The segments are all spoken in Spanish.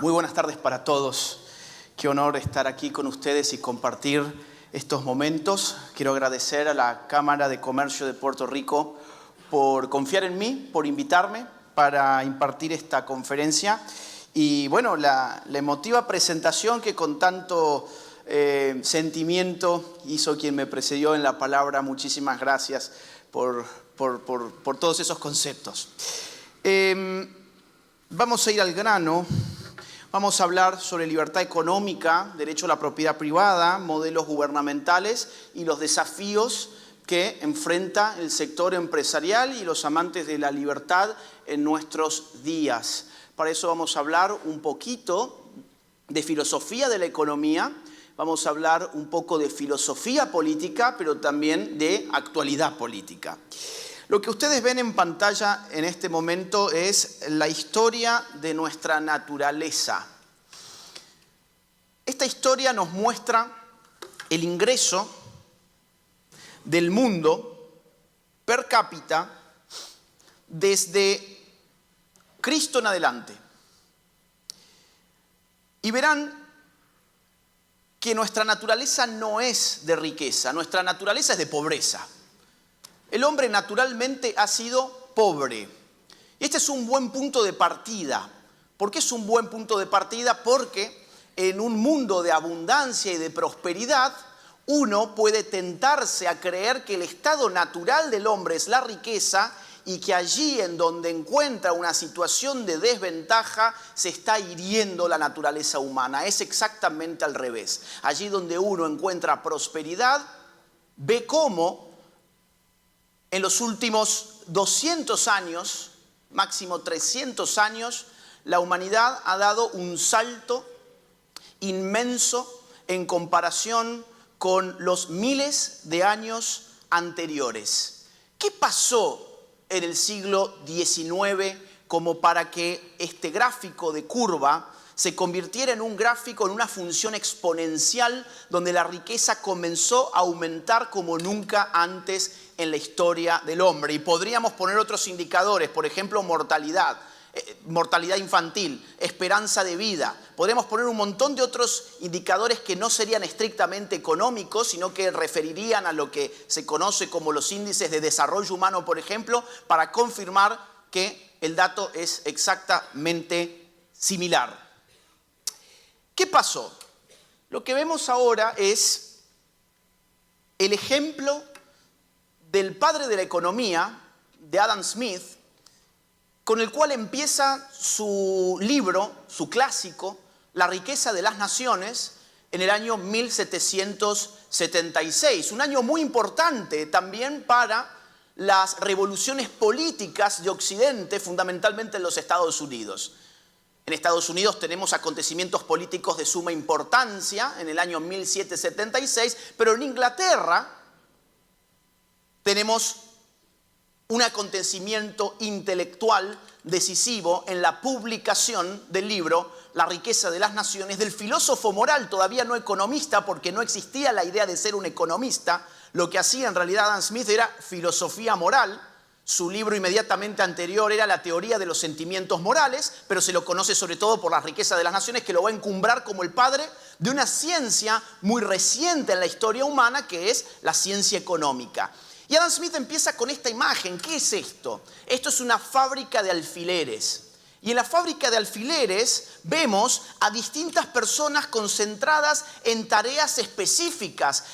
Muy buenas tardes para todos. Qué honor estar aquí con ustedes y compartir estos momentos. Quiero agradecer a la Cámara de Comercio de Puerto Rico por confiar en mí, por invitarme para impartir esta conferencia. Y bueno, la emotiva presentación que con tanto sentimiento hizo quien me precedió en la palabra. Muchísimas gracias por todos esos conceptos. Vamos a ir al grano. Vamos a hablar sobre libertad económica, derecho a la propiedad privada, modelos gubernamentales y los desafíos que enfrenta el sector empresarial y los amantes de la libertad en nuestros días. Para eso vamos a hablar un poquito de filosofía de la economía, vamos a hablar un poco de filosofía política, pero también de actualidad política. Lo que ustedes ven en pantalla en este momento es la historia de nuestra naturaleza. Esta historia nos muestra el ingreso del mundo per cápita desde Cristo en adelante. Y verán que nuestra naturaleza no es de riqueza, nuestra naturaleza es de pobreza. El hombre naturalmente ha sido pobre. Y este es un buen punto de partida. ¿Por qué es un buen punto de partida? Porque en un mundo de abundancia y de prosperidad, uno puede tentarse a creer que el estado natural del hombre es la riqueza y que allí en donde encuentra una situación de desventaja se está hiriendo la naturaleza humana. Es exactamente al revés. Allí donde uno encuentra prosperidad, ve cómo en los últimos 200 años, máximo 300 años, la humanidad ha dado un salto inmenso en comparación con los miles de años anteriores. ¿Qué pasó en el siglo XIX como para que este gráfico de curva se convirtiera en un gráfico, en una función exponencial donde la riqueza comenzó a aumentar como nunca antes en la historia del hombre? Y podríamos poner otros indicadores, por ejemplo, mortalidad infantil, esperanza de vida. Podemos poner un montón de otros indicadores que no serían estrictamente económicos, sino que referirían a lo que se conoce como los índices de desarrollo humano, por ejemplo, para confirmar que el dato es exactamente similar. ¿Qué pasó? Lo que vemos ahora es el ejemplo del padre de la economía, de Adam Smith, con el cual empieza su libro, su clásico, La riqueza de las naciones, en el año 1776. Un año muy importante también para las revoluciones políticas de Occidente, fundamentalmente en los Estados Unidos. En Estados Unidos tenemos acontecimientos políticos de suma importancia en el año 1776, pero en Inglaterra tenemos un acontecimiento intelectual decisivo en la publicación del libro La riqueza de las naciones, del filósofo moral, todavía no economista, porque no existía la idea de ser un economista. Lo que hacía en realidad Adam Smith era filosofía moral. Su libro inmediatamente anterior era La teoría de los sentimientos morales, pero se lo conoce sobre todo por La riqueza de las naciones, que lo va a encumbrar como el padre de una ciencia muy reciente en la historia humana, que es la ciencia económica. Y Adam Smith empieza con esta imagen. ¿Qué es esto? Esto es una fábrica de alfileres. Y en la fábrica de alfileres vemos a distintas personas concentradas en tareas específicas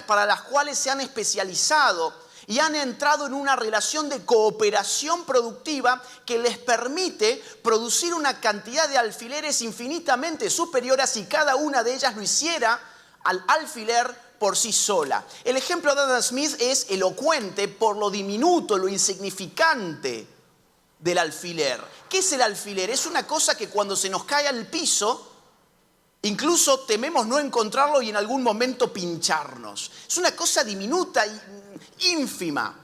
para las cuales se han especializado y han entrado en una relación de cooperación productiva que les permite producir una cantidad de alfileres infinitamente superior a si cada una de ellas lo hiciera al alfiler por sí sola. El ejemplo de Adam Smith es elocuente por lo diminuto, lo insignificante del alfiler. ¿Qué es el alfiler? Es una cosa que cuando se nos cae al piso, incluso tememos no encontrarlo y en algún momento pincharnos. Es una cosa diminuta, ínfima,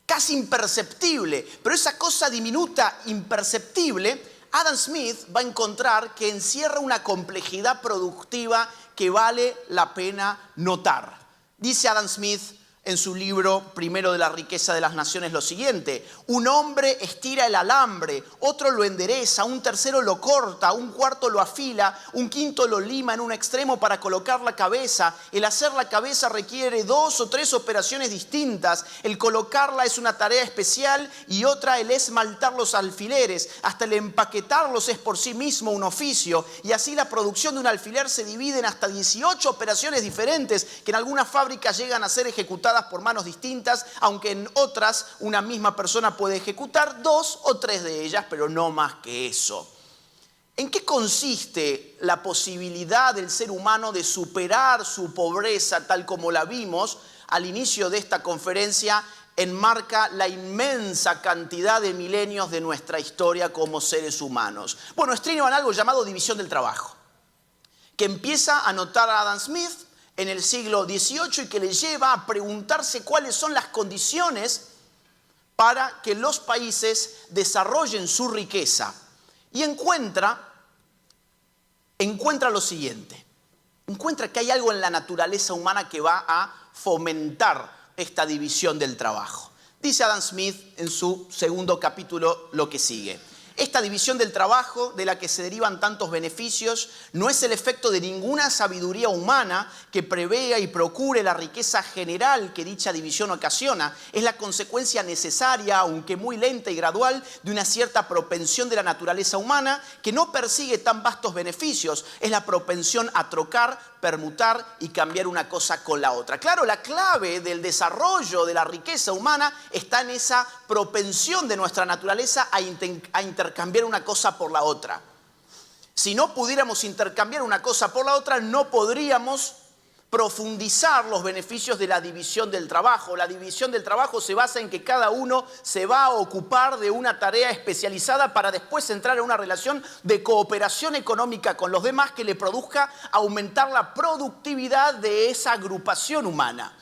casi imperceptible. Pero esa cosa diminuta, imperceptible, Adam Smith va a encontrar que encierra una complejidad productiva que vale la pena notar. Dice Adam Smith, en su libro Primero de la riqueza de las naciones lo siguiente: un hombre estira el alambre, otro lo endereza, un tercero lo corta, un cuarto lo afila, un quinto lo lima en un extremo para colocar la cabeza. El hacer la cabeza requiere 2 o 3 operaciones distintas. El colocarla es una tarea especial y otra el esmaltar los alfileres. Hasta el empaquetarlos es por sí mismo un oficio. Y así la producción de un alfiler se divide en hasta 18 operaciones diferentes que en algunas fábricas llegan a ser ejecutadas por manos distintas, aunque en otras una misma persona puede ejecutar 2 o 3 de ellas, pero no más que eso. ¿En qué consiste la posibilidad del ser humano de superar su pobreza tal como la vimos al inicio de esta conferencia? Enmarca la inmensa cantidad de milenios de nuestra historia como seres humanos. Bueno, estriban algo llamado división del trabajo, que empieza a notar a Adam Smith en el siglo XVIII y que le lleva a preguntarse cuáles son las condiciones para que los países desarrollen su riqueza. Y encuentra lo siguiente: encuentra que hay algo en la naturaleza humana que va a fomentar esta división del trabajo. Dice Adam Smith en su segundo capítulo lo que sigue: esta división del trabajo, de la que se derivan tantos beneficios, no es el efecto de ninguna sabiduría humana que prevea y procure la riqueza general que dicha división ocasiona. Es la consecuencia necesaria, aunque muy lenta y gradual, de una cierta propensión de la naturaleza humana que no persigue tan vastos beneficios. Es la propensión a trocar, permutar y cambiar una cosa con la otra. Claro, la clave del desarrollo de la riqueza humana está en esa propensión de nuestra naturaleza a intercambiar una cosa por la otra. Si no pudiéramos intercambiar una cosa por la otra, no podríamos profundizar los beneficios de la división del trabajo. La división del trabajo se basa en que cada uno se va a ocupar de una tarea especializada para después entrar en una relación de cooperación económica con los demás que le produzca aumentar la productividad de esa agrupación humana.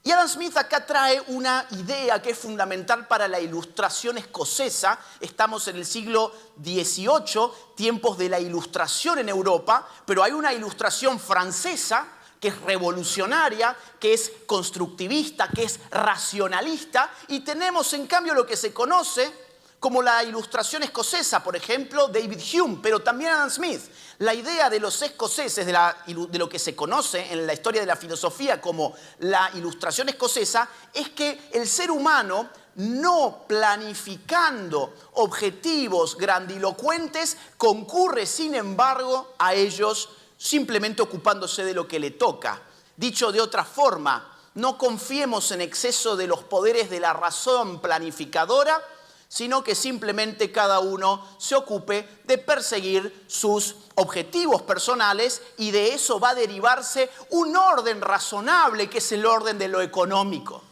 Y Adam Smith acá trae una idea que es fundamental para la Ilustración escocesa. Estamos en el siglo XVIII, tiempos de la Ilustración en Europa, pero hay una Ilustración francesa que es revolucionaria, que es constructivista, que es racionalista, y tenemos en cambio lo que se conoce como la Ilustración escocesa, por ejemplo, David Hume, pero también Adam Smith. La idea de los escoceses, de lo que se conoce en la historia de la filosofía como la Ilustración escocesa, es que el ser humano, no planificando objetivos grandilocuentes, concurre, sin embargo, a ellos simplemente ocupándose de lo que le toca. Dicho de otra forma, no confiemos en exceso de los poderes de la razón planificadora, sino que simplemente cada uno se ocupe de perseguir sus objetivos personales, y de eso va a derivarse un orden razonable que es el orden de lo económico.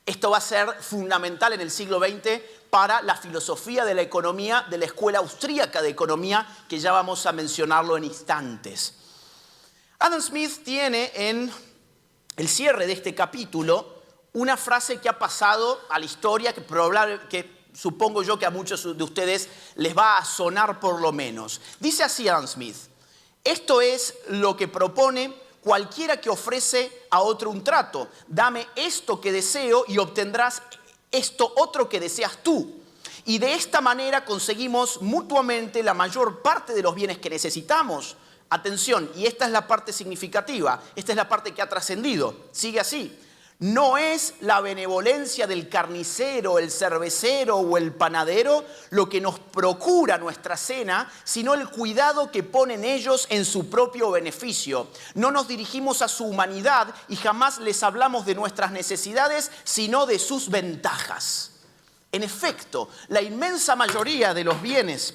Esto va a ser fundamental en el siglo XX para la filosofía de la economía de la Escuela Austríaca de Economía, que ya vamos a mencionarlo en instantes. Adam Smith tiene en el cierre de este capítulo una frase que ha pasado a la historia, que supongo yo que a muchos de ustedes les va a sonar por lo menos. Dice así Adam Smith: esto es lo que propone cualquiera que ofrece a otro un trato. Dame esto que deseo y obtendrás esto otro que deseas tú. Y de esta manera conseguimos mutuamente la mayor parte de los bienes que necesitamos. Atención, y esta es la parte significativa, esta es la parte que ha trascendido. Sigue así: no es la benevolencia del carnicero, el cervecero o el panadero lo que nos procura nuestra cena, sino el cuidado que ponen ellos en su propio beneficio. No nos dirigimos a su humanidad y jamás les hablamos de nuestras necesidades, sino de sus ventajas. En efecto, la inmensa mayoría de los bienes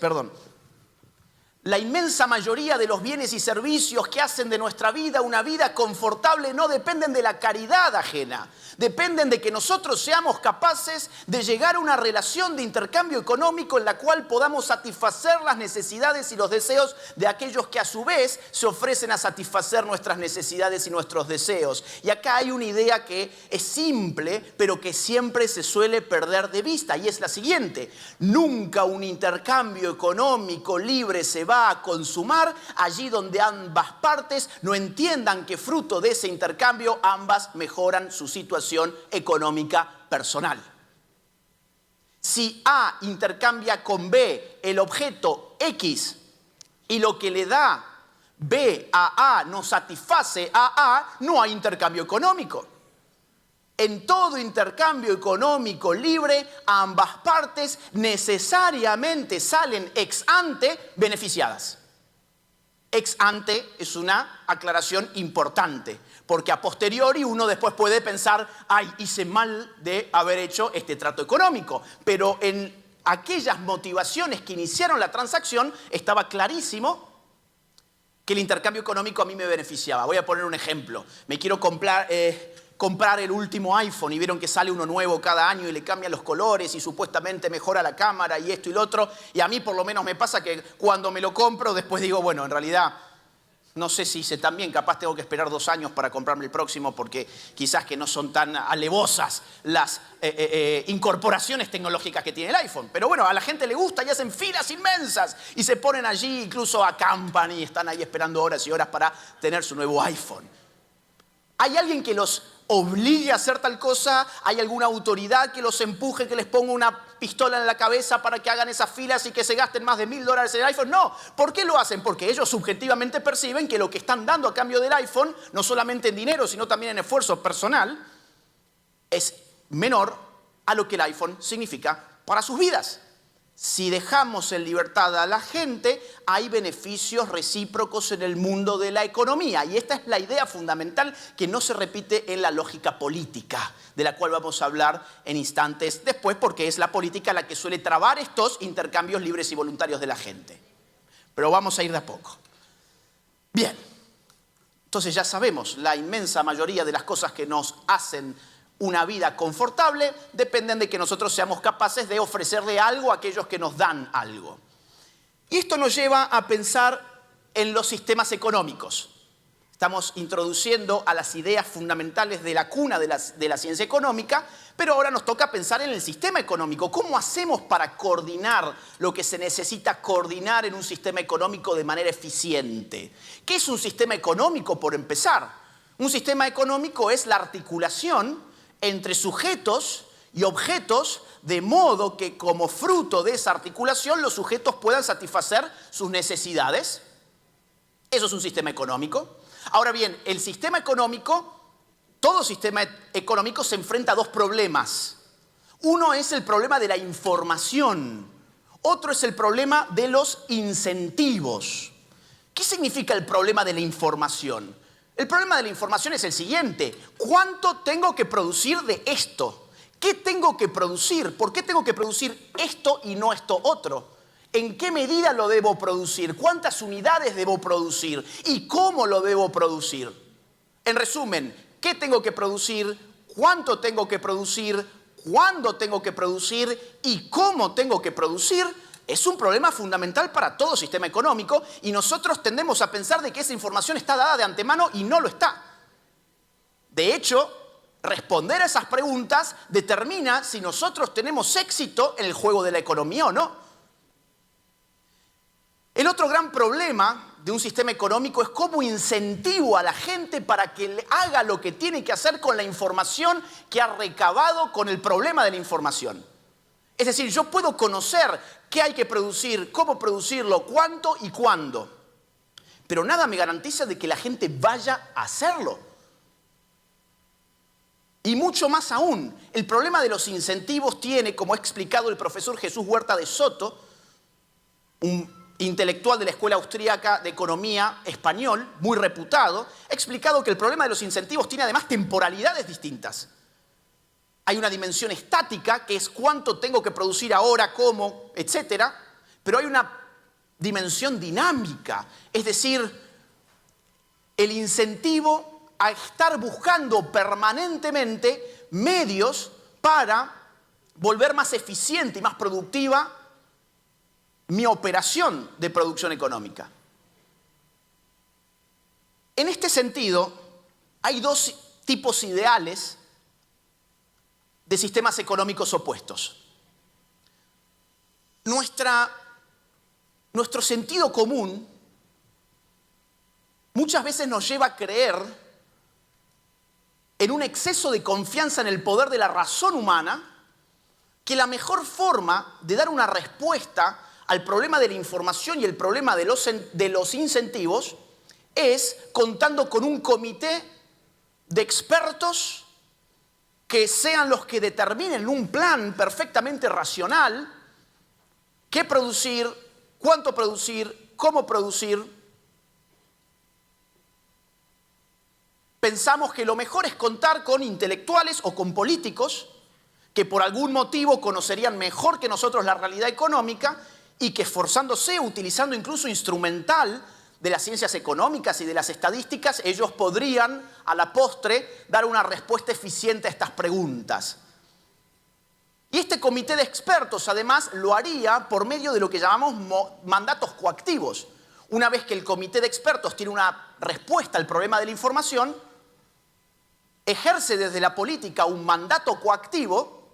y servicios que hacen de nuestra vida una vida confortable no dependen de la caridad ajena. Dependen de que nosotros seamos capaces de llegar a una relación de intercambio económico en la cual podamos satisfacer las necesidades y los deseos de aquellos que a su vez se ofrecen a satisfacer nuestras necesidades y nuestros deseos. Y acá hay una idea que es simple, pero que siempre se suele perder de vista, y es la siguiente: nunca un intercambio económico libre se va va a consumar allí donde ambas partes no entiendan que fruto de ese intercambio ambas mejoran su situación económica personal. Si A intercambia con B el objeto X y lo que le da B a A no satisface a A, no hay intercambio económico. En todo intercambio económico libre, ambas partes necesariamente salen ex ante beneficiadas. Ex ante es una aclaración importante, porque a posteriori uno después puede pensar, ay, hice mal de haber hecho este trato económico, pero en aquellas motivaciones que iniciaron la transacción estaba clarísimo que el intercambio económico a mí me beneficiaba. Voy a poner un ejemplo. Me quiero comprar el último iPhone y vieron que sale uno nuevo cada año y le cambian los colores y supuestamente mejora la cámara y esto y lo otro. Y a mí por lo menos me pasa que cuando me lo compro después digo, bueno, en realidad no sé si hice tan bien, capaz tengo que esperar 2 años para comprarme el próximo porque quizás que no son tan alevosas las incorporaciones tecnológicas que tiene el iPhone. Pero bueno, a la gente le gusta y hacen filas inmensas y se ponen allí, incluso acampan y están ahí esperando horas y horas para tener su nuevo iPhone. ¿Hay alguien que los obligue a hacer tal cosa? ¿Hay alguna autoridad que los empuje, que les ponga una pistola en la cabeza para que hagan esas filas y que se gasten más de $1000 en el iPhone? No. ¿Por qué lo hacen? Porque ellos subjetivamente perciben que lo que están dando a cambio del iPhone, no solamente en dinero, sino también en esfuerzo personal, es menor a lo que el iPhone significa para sus vidas. Si dejamos en libertad a la gente, hay beneficios recíprocos en el mundo de la economía. Y esta es la idea fundamental que no se repite en la lógica política, de la cual vamos a hablar en instantes después, porque es la política la que suele trabar estos intercambios libres y voluntarios de la gente. Pero vamos a ir de a poco. Bien, entonces ya sabemos, la inmensa mayoría de las cosas que nos hacen una vida confortable dependen de que nosotros seamos capaces de ofrecerle algo a aquellos que nos dan algo. Y esto nos lleva a pensar en los sistemas económicos. Estamos introduciendo a las ideas fundamentales de la cuna de la ciencia económica, pero ahora nos toca pensar en el sistema económico. ¿Cómo hacemos para coordinar lo que se necesita coordinar en un sistema económico de manera eficiente? ¿Qué es un sistema económico, por empezar? Un sistema económico es la articulación entre sujetos y objetos, de modo que como fruto de esa articulación los sujetos puedan satisfacer sus necesidades. Eso es un sistema económico. Ahora bien, el sistema económico, todo sistema económico se enfrenta a 2 problemas. Uno es el problema de la información, otro es el problema de los incentivos. ¿Qué significa el problema de la información? El problema de la información es el siguiente: ¿cuánto tengo que producir de esto? ¿Qué tengo que producir? ¿Por qué tengo que producir esto y no esto otro? ¿En qué medida lo debo producir? ¿Cuántas unidades debo producir? ¿Y cómo lo debo producir? En resumen, ¿qué tengo que producir? ¿Cuánto tengo que producir? ¿Cuándo tengo que producir? ¿Y cómo tengo que producir? Es un problema fundamental para todo sistema económico y nosotros tendemos a pensar de que esa información está dada de antemano y no lo está. De hecho, responder a esas preguntas determina si nosotros tenemos éxito en el juego de la economía o no. El otro gran problema de un sistema económico es cómo incentivo a la gente para que haga lo que tiene que hacer con la información que ha recabado con el problema de la información. Es decir, yo puedo conocer qué hay que producir, cómo producirlo, cuánto y cuándo. Pero nada me garantiza de que la gente vaya a hacerlo. Y mucho más aún, el problema de los incentivos tiene, como ha explicado el profesor Jesús Huerta de Soto, un intelectual de la Escuela Austríaca de Economía español, muy reputado, ha explicado que el problema de los incentivos tiene además temporalidades distintas. Hay una dimensión estática, que es cuánto tengo que producir ahora, cómo, etcétera, pero hay una dimensión dinámica, es decir, el incentivo a estar buscando permanentemente medios para volver más eficiente y más productiva mi operación de producción económica. En este sentido, hay 2 tipos ideales de sistemas económicos opuestos. Nuestra nuestro sentido común muchas veces nos lleva a creer en un exceso de confianza en el poder de la razón humana, que la mejor forma de dar una respuesta al problema de la información y el problema de los incentivos es contando con un comité de expertos que sean los que determinen un plan perfectamente racional, qué producir, cuánto producir, cómo producir. Pensamos que lo mejor es contar con intelectuales o con políticos que por algún motivo conocerían mejor que nosotros la realidad económica y que esforzándose, utilizando incluso instrumental de las ciencias económicas y de las estadísticas, ellos podrían, a la postre, dar una respuesta eficiente a estas preguntas. Y este comité de expertos, además, lo haría por medio de lo que llamamos mandatos coactivos. Una vez que el comité de expertos tiene una respuesta al problema de la información, ejerce desde la política un mandato coactivo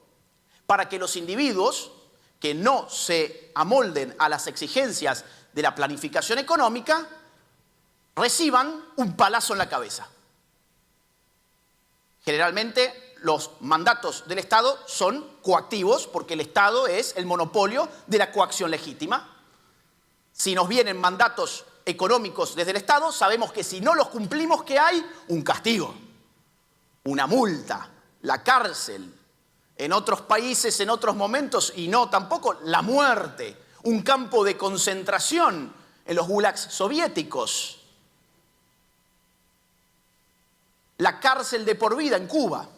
para que los individuos que no se amolden a las exigencias de la planificación económica reciban un palazo en la cabeza. Generalmente los mandatos del Estado son coactivos porque el Estado es el monopolio de la coacción legítima. Si nos vienen mandatos económicos desde el Estado, sabemos que si no los cumplimos, ¿qué hay? Un castigo, una multa, la cárcel. En otros países, en otros momentos, y no tampoco, la muerte, un campo de concentración en los gulags soviéticos, la cárcel de por vida en Cuba.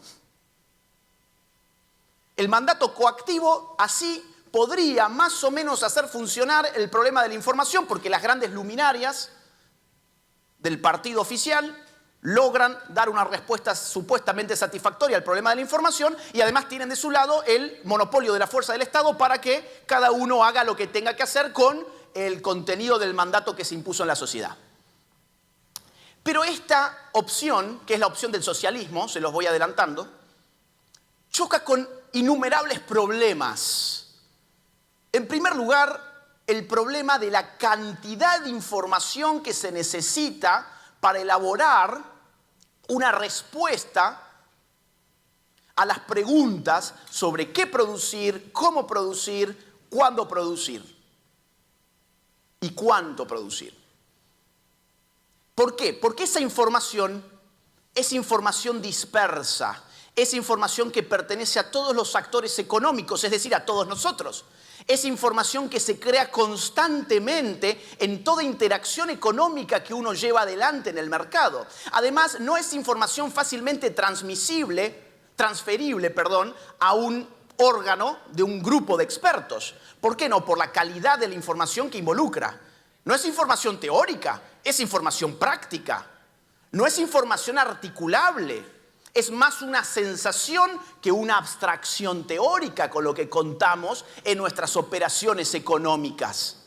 El mandato coactivo así podría más o menos hacer funcionar el problema de la información, porque las grandes luminarias del partido oficial logran dar una respuesta supuestamente satisfactoria al problema de la información y además tienen de su lado el monopolio de la fuerza del Estado para que cada uno haga lo que tenga que hacer con el contenido del mandato que se impuso en la sociedad. Pero esta opción, que es la opción del socialismo, se los voy adelantando, choca con innumerables problemas. En primer lugar, el problema de la cantidad de información que se necesita para elaborar una respuesta a las preguntas sobre qué producir, cómo producir, cuándo producir y cuánto producir. ¿Por qué? Porque esa información es información dispersa, es información que pertenece a todos los actores económicos, es decir, a todos nosotros. Es información que se crea constantemente en toda interacción económica que uno lleva adelante en el mercado. Además, no es información fácilmente transferible, a un órgano de un grupo de expertos. ¿Por qué no? Por la calidad de la información que involucra. No es información teórica, es información práctica. No es información articulable. Es más una sensación que una abstracción teórica con lo que contamos en nuestras operaciones económicas.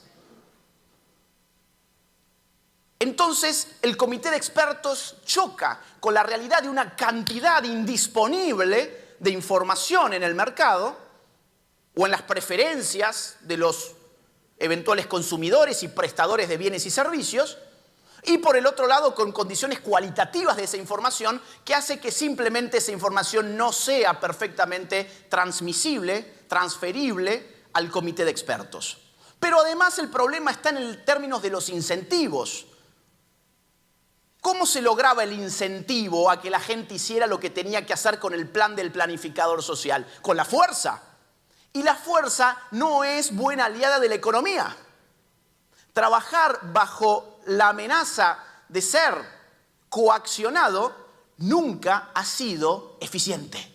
Entonces, el comité de expertos choca con la realidad de una cantidad indisponible de información en el mercado o en las preferencias de los eventuales consumidores y prestadores de bienes y servicios, y por el otro lado con condiciones cualitativas de esa información que hace que simplemente esa información no sea perfectamente transmisible, transferible al comité de expertos. Pero además el problema está en términos de los incentivos. ¿Cómo se lograba el incentivo a que la gente hiciera lo que tenía que hacer con el plan del planificador social? Con la fuerza. Y la fuerza no es buena aliada de la economía. Trabajar bajo la amenaza de ser coaccionado nunca ha sido eficiente.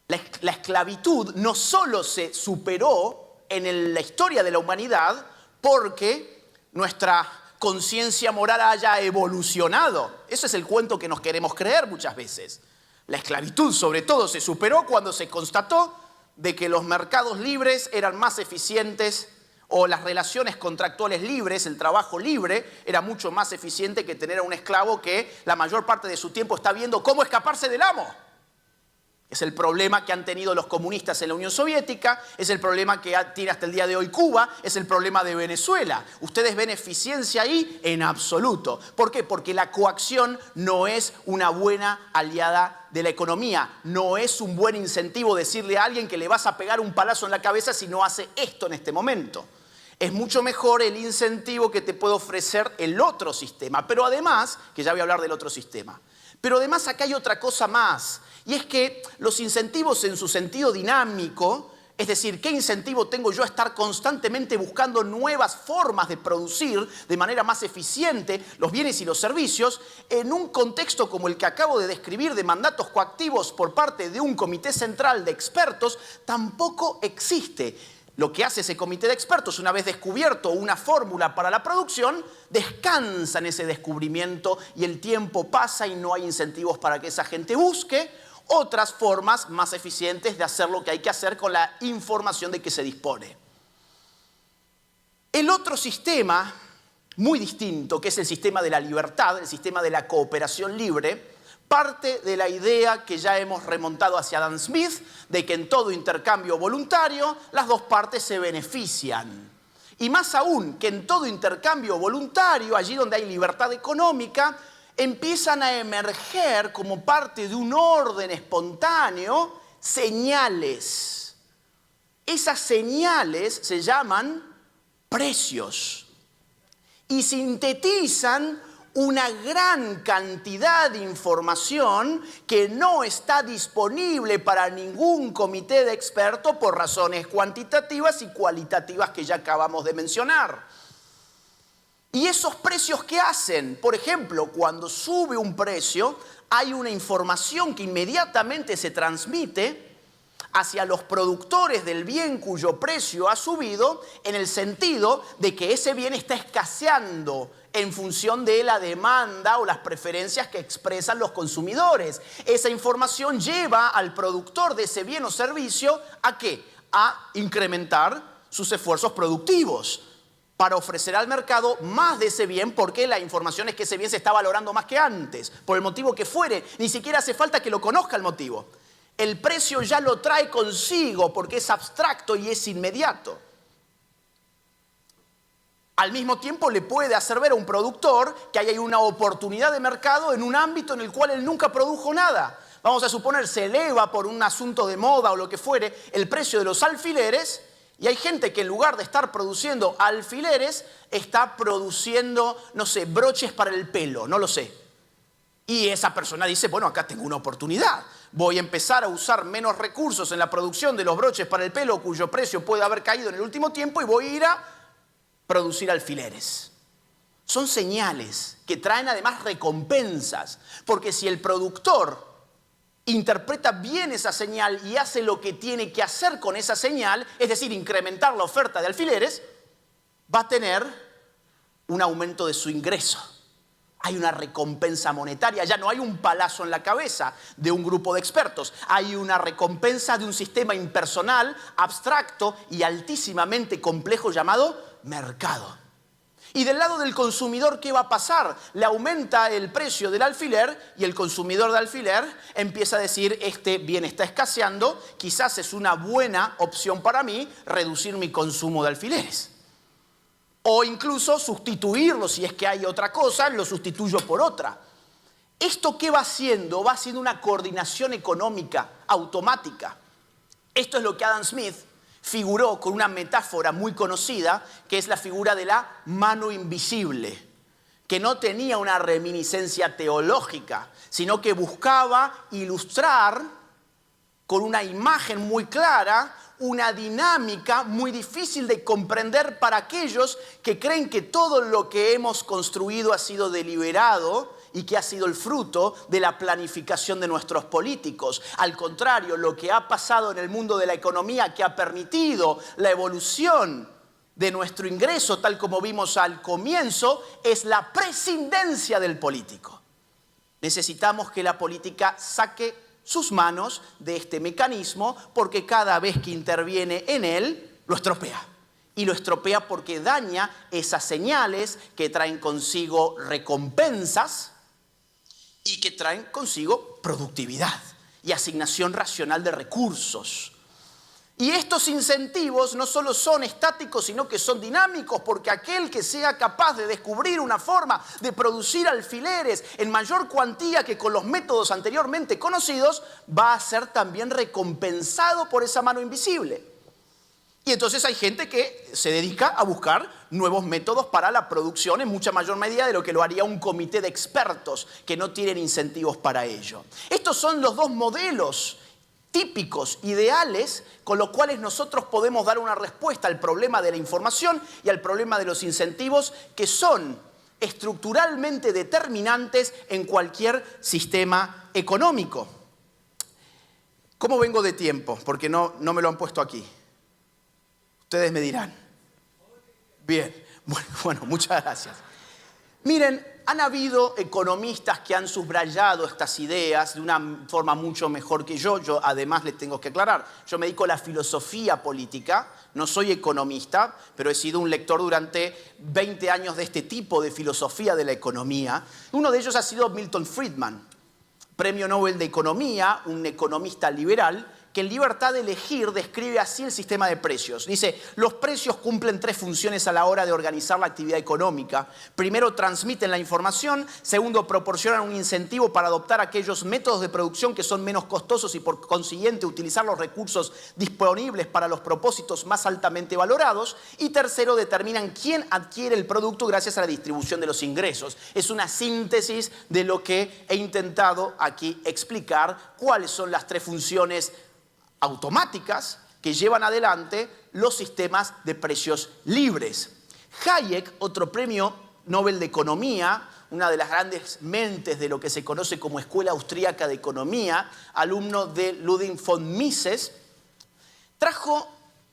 La esclavitud no solo se superó en la historia de la humanidad porque nuestra conciencia moral haya evolucionado. Eso es el cuento que nos queremos creer muchas veces. La esclavitud, sobre todo, se superó cuando se constató de que los mercados libres eran más eficientes o las relaciones contractuales libres, el trabajo libre, era mucho más eficiente que tener a un esclavo que la mayor parte de su tiempo está viendo cómo escaparse del amo. Es el problema que han tenido los comunistas en la Unión Soviética, es el problema que tiene hasta el día de hoy Cuba, es el problema de Venezuela. ¿Ustedes ven eficiencia ahí? En absoluto. ¿Por qué? Porque la coacción no es una buena aliada de la economía. No es un buen incentivo decirle a alguien que le vas a pegar un palazo en la cabeza si no hace esto en este momento. Es mucho mejor el incentivo que te puede ofrecer el otro sistema. Pero además, que ya voy a hablar del otro sistema, pero además acá hay otra cosa más. Y es que los incentivos en su sentido dinámico, es decir, ¿qué incentivo tengo yo a estar constantemente buscando nuevas formas de producir de manera más eficiente los bienes y los servicios en un contexto como el que acabo de describir de mandatos coactivos por parte de un comité central de expertos? Tampoco existe. Lo que hace ese comité de expertos, una vez descubierto una fórmula para la producción, descansa en ese descubrimiento y el tiempo pasa y no hay incentivos para que esa gente busque otras formas más eficientes de hacer lo que hay que hacer con la información de que se dispone. El otro sistema, muy distinto, que es el sistema de la libertad, el sistema de la cooperación libre, parte de la idea que ya hemos remontado hacia Adam Smith, de que en todo intercambio voluntario las dos partes se benefician. Y más aún, que en todo intercambio voluntario, allí donde hay libertad económica, empiezan a emerger como parte de un orden espontáneo señales. Esas señales se llaman precios y sintetizan una gran cantidad de información que no está disponible para ningún comité de expertos por razones cuantitativas y cualitativas que ya acabamos de mencionar. ¿Y esos precios qué hacen? Por ejemplo, cuando sube un precio, hay una información que inmediatamente se transmite hacia los productores del bien cuyo precio ha subido, en el sentido de que ese bien está escaseando en función de la demanda o las preferencias que expresan los consumidores. Esa información lleva al productor de ese bien o servicio ¿a qué? A incrementar sus esfuerzos productivos para ofrecer al mercado más de ese bien, porque la información es que ese bien se está valorando más que antes, por el motivo que fuere. Ni siquiera hace falta que lo conozca el motivo. El precio ya lo trae consigo porque es abstracto y es inmediato. Al mismo tiempo le puede hacer ver a un productor que hay una oportunidad de mercado en un ámbito en el cual él nunca produjo nada. Vamos a suponer, se eleva por un asunto de moda o lo que fuere el precio de los alfileres y hay gente que en lugar de estar produciendo alfileres está produciendo, no sé, broches para el pelo, no lo sé. Y esa persona dice, bueno, acá tengo una oportunidad. Voy a empezar a usar menos recursos en la producción de los broches para el pelo cuyo precio puede haber caído en el último tiempo y voy a ir a producir alfileres. Son señales que traen además recompensas, porque si el productor interpreta bien esa señal y hace lo que tiene que hacer con esa señal, es decir, incrementar la oferta de alfileres, va a tener un aumento de su ingreso. Hay una recompensa monetaria, ya no hay un palazo en la cabeza de un grupo de expertos, hay una recompensa de un sistema impersonal, abstracto y altísimamente complejo llamado mercado. Y del lado del consumidor, ¿qué va a pasar? Le aumenta el precio del alfiler y el consumidor de alfiler empieza a decir, este bien está escaseando, quizás es una buena opción para mí reducir mi consumo de alfileres. O incluso sustituirlo, si es que hay otra cosa, lo sustituyo por otra. ¿Esto qué va haciendo? Va haciendo una coordinación económica automática. Esto es lo que Adam Smith figuró con una metáfora muy conocida, que es la figura de la mano invisible, que no tenía una reminiscencia teológica, sino que buscaba ilustrar con una imagen muy clara una dinámica muy difícil de comprender para aquellos que creen que todo lo que hemos construido ha sido deliberado y que ha sido el fruto de la planificación de nuestros políticos. Al contrario, lo que ha pasado en el mundo de la economía, que ha permitido la evolución de nuestro ingreso, tal como vimos al comienzo, es la prescindencia del político. Necesitamos que la política saque sus manos de este mecanismo, porque cada vez que interviene en él, lo estropea. Y lo estropea porque daña esas señales que traen consigo recompensas y que traen consigo productividad. y asignación racional de recursos. Y estos incentivos no solo son estáticos, sino que son dinámicos, porque aquel que sea capaz de descubrir una forma de producir alfileres en mayor cuantía que con los métodos anteriormente conocidos, va a ser también recompensado por esa mano invisible. Y entonces hay gente que se dedica a buscar nuevos métodos para la producción en mucha mayor medida de lo que lo haría un comité de expertos que no tienen incentivos para ello. Estos son los dos modelos típicos, ideales, con los cuales nosotros podemos dar una respuesta al problema de la información y al problema de los incentivos, que son estructuralmente determinantes en cualquier sistema económico. ¿Cómo vengo de tiempo? Porque no me lo han puesto aquí. Ustedes me dirán. Bien, bueno, muchas gracias. Miren, han habido economistas que han subrayado estas ideas de una forma mucho mejor que yo. Yo además les tengo que aclarar, yo me dedico a la filosofía política, no soy economista, pero he sido un lector durante 20 años de este tipo de filosofía de la economía. Uno de ellos ha sido Milton Friedman, Premio Nobel de Economía, un economista liberal, que en Libertad de Elegir describe así el sistema de precios. Dice, los precios cumplen 3 funciones a la hora de organizar la actividad económica. Primero, transmiten la información. Segundo, proporcionan un incentivo para adoptar aquellos métodos de producción que son menos costosos y por consiguiente utilizar los recursos disponibles para los propósitos más altamente valorados. Y tercero, determinan quién adquiere el producto gracias a la distribución de los ingresos. Es una síntesis de lo que he intentado aquí explicar, cuáles son las 3 funciones automáticas que llevan adelante los sistemas de precios libres. Hayek, otro premio Nobel de Economía, una de las grandes mentes de lo que se conoce como Escuela Austríaca de Economía, alumno de Ludwig von Mises, trajo,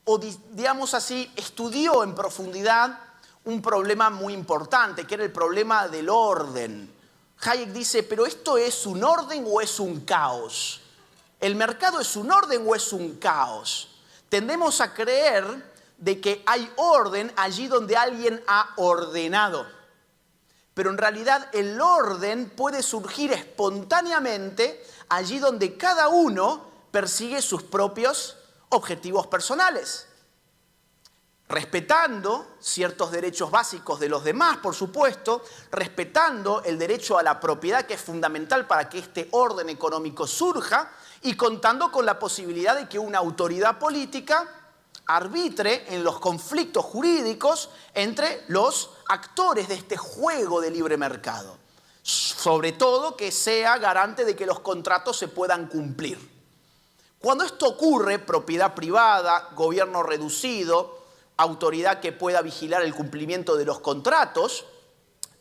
o digamos así, estudió en profundidad un problema muy importante, que era el problema del orden. Hayek dice, ¿pero esto es un orden o es un caos? ¿El mercado es un orden o es un caos? Tendemos a creer de que hay orden allí donde alguien ha ordenado. Pero en realidad el orden puede surgir espontáneamente allí donde cada uno persigue sus propios objetivos personales. Respetando ciertos derechos básicos de los demás, por supuesto, respetando el derecho a la propiedad, que es fundamental para que este orden económico surja, y contando con la posibilidad de que una autoridad política arbitre en los conflictos jurídicos entre los actores de este juego de libre mercado. Sobre todo que sea garante de que los contratos se puedan cumplir. Cuando esto ocurre, propiedad privada, gobierno reducido, autoridad que pueda vigilar el cumplimiento de los contratos,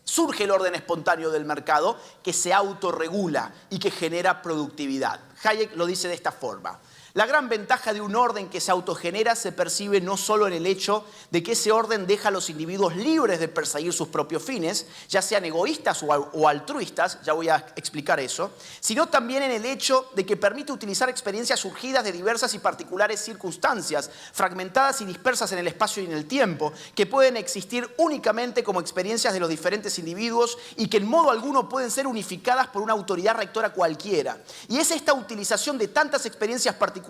surge el orden espontáneo del mercado que se autorregula y que genera productividad. Hayek lo dice de esta forma. La gran ventaja de un orden que se autogenera se percibe no solo en el hecho de que ese orden deja a los individuos libres de perseguir sus propios fines, ya sean egoístas o altruistas, ya voy a explicar eso, sino también en el hecho de que permite utilizar experiencias surgidas de diversas y particulares circunstancias, fragmentadas y dispersas en el espacio y en el tiempo, que pueden existir únicamente como experiencias de los diferentes individuos y que en modo alguno pueden ser unificadas por una autoridad rectora cualquiera. Y es esta utilización de tantas experiencias particulares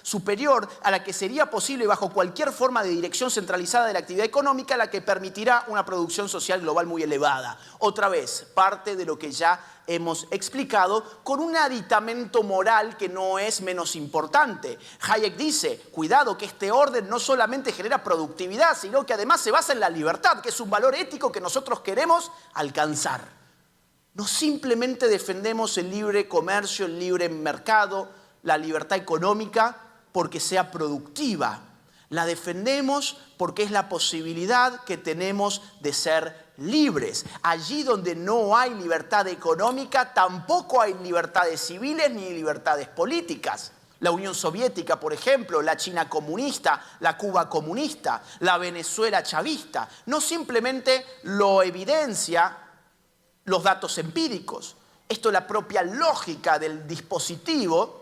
superior a la que sería posible bajo cualquier forma de dirección centralizada de la actividad económica la que permitirá una producción social global muy elevada. Otra vez, parte de lo que ya hemos explicado con un aditamento moral que no es menos importante. Hayek dice, cuidado que este orden no solamente genera productividad, sino que además se basa en la libertad, que es un valor ético que nosotros queremos alcanzar. No simplemente defendemos el libre comercio, el libre mercado, la libertad económica porque sea productiva. La defendemos porque es la posibilidad que tenemos de ser libres. Allí donde no hay libertad económica, tampoco hay libertades civiles ni libertades políticas. La Unión Soviética, por ejemplo, la China comunista, la Cuba comunista, la Venezuela chavista, no simplemente lo evidencia los datos empíricos. Esto, la propia lógica del dispositivo,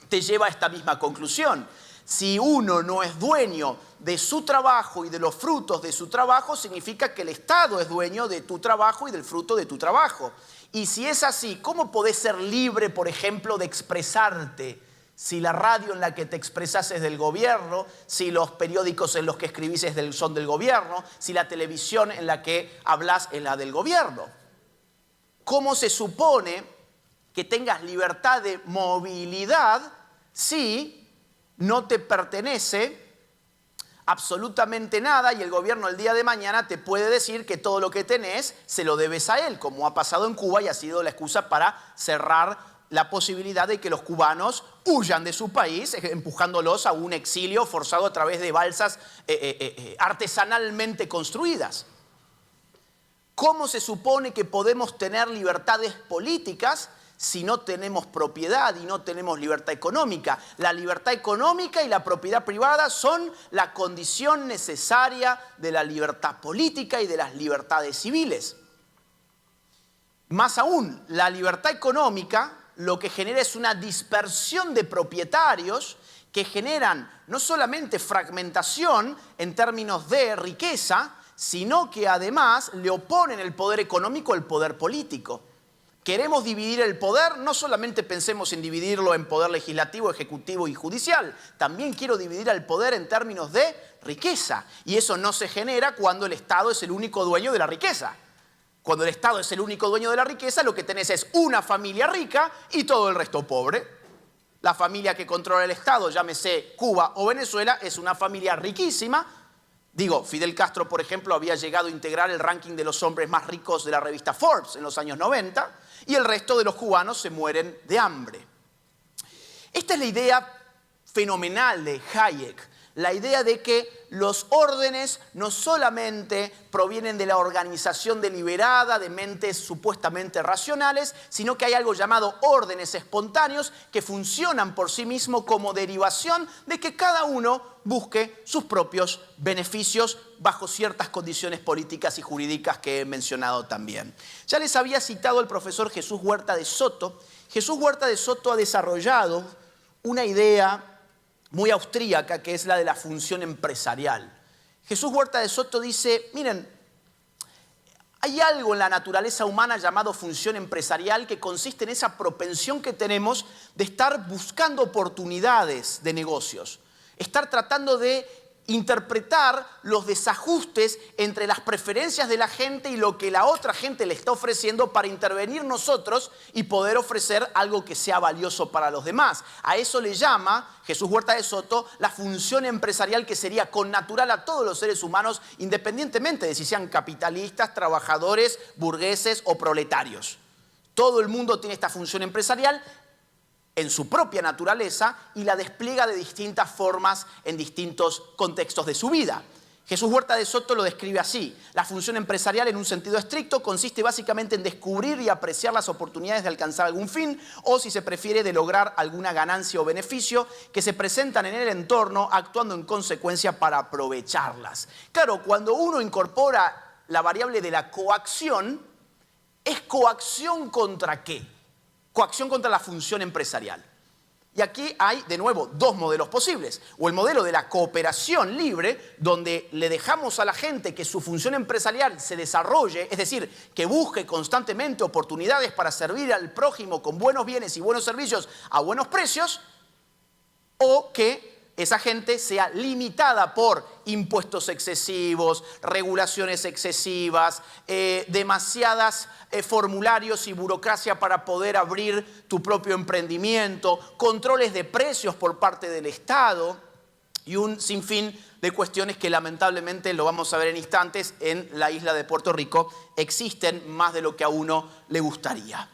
te lleva a esta misma conclusión. Si uno no es dueño de su trabajo y de los frutos de su trabajo, significa que el Estado es dueño de tu trabajo y del fruto de tu trabajo. Y si es así, ¿cómo podés ser libre, por ejemplo, de expresarte? Si la radio en la que te expresás es del gobierno, si los periódicos en los que escribís son del gobierno, si la televisión en la que hablás es la del gobierno. ¿Cómo se supone que tengas libertad de movilidad si no te pertenece absolutamente nada y el gobierno el día de mañana te puede decir que todo lo que tenés se lo debes a él, como ha pasado en Cuba y ha sido la excusa para cerrar la posibilidad de que los cubanos huyan de su país, empujándolos a un exilio forzado a través de balsas artesanalmente construidas? ¿Cómo se supone que podemos tener libertades políticas si no tenemos propiedad y no tenemos libertad económica? La libertad económica y la propiedad privada son la condición necesaria de la libertad política y de las libertades civiles. Más aún, la libertad económica lo que genera es una dispersión de propietarios que generan no solamente fragmentación en términos de riqueza, sino que además le oponen el poder económico al poder político. Queremos dividir el poder, no solamente pensemos en dividirlo en poder legislativo, ejecutivo y judicial, también quiero dividir el poder en términos de riqueza. Y eso no se genera cuando el Estado es el único dueño de la riqueza. Cuando el Estado es el único dueño de la riqueza, lo que tenés es una familia rica y todo el resto pobre. La familia que controla el Estado, llámese Cuba o Venezuela, es una familia riquísima. Fidel Castro, por ejemplo, había llegado a integrar el ranking de los hombres más ricos de la revista Forbes en los años 90 y el resto de los cubanos se mueren de hambre. Esta es la idea fenomenal de Hayek, la idea de que los órdenes no solamente provienen de la organización deliberada de mentes supuestamente racionales, sino que hay algo llamado órdenes espontáneos que funcionan por sí mismos como derivación de que cada uno busque sus propios beneficios bajo ciertas condiciones políticas y jurídicas que he mencionado también. Ya les había citado el profesor Jesús Huerta de Soto. Jesús Huerta de Soto ha desarrollado una idea muy austríaca, que es la de la función empresarial. Jesús Huerta de Soto dice, miren, hay algo en la naturaleza humana llamado función empresarial que consiste en esa propensión que tenemos de estar buscando oportunidades de negocios, estar tratando de interpretar los desajustes entre las preferencias de la gente y lo que la otra gente le está ofreciendo para intervenir nosotros y poder ofrecer algo que sea valioso para los demás. A eso le llama Jesús Huerta de Soto la función empresarial, que sería connatural a todos los seres humanos, independientemente de si sean capitalistas, trabajadores, burgueses o proletarios. Todo el mundo tiene esta función empresarial en su propia naturaleza y la despliega de distintas formas en distintos contextos de su vida. Jesús Huerta de Soto lo describe así: la función empresarial en un sentido estricto consiste básicamente en descubrir y apreciar las oportunidades de alcanzar algún fin o, si se prefiere, de lograr alguna ganancia o beneficio que se presentan en el entorno, actuando en consecuencia para aprovecharlas. Claro, cuando uno incorpora la variable de la coacción, ¿es coacción contra qué? Coacción contra la función empresarial. Y aquí hay, de nuevo, dos modelos posibles. O el modelo de la cooperación libre, donde le dejamos a la gente que su función empresarial se desarrolle, es decir, que busque constantemente oportunidades para servir al prójimo con buenos bienes y buenos servicios a buenos precios, o que esa gente sea limitada por impuestos excesivos, regulaciones excesivas, demasiadas formularios y burocracia para poder abrir tu propio emprendimiento, controles de precios por parte del Estado y un sinfín de cuestiones que lamentablemente, lo vamos a ver en instantes, en la isla de Puerto Rico existen más de lo que a uno le gustaría.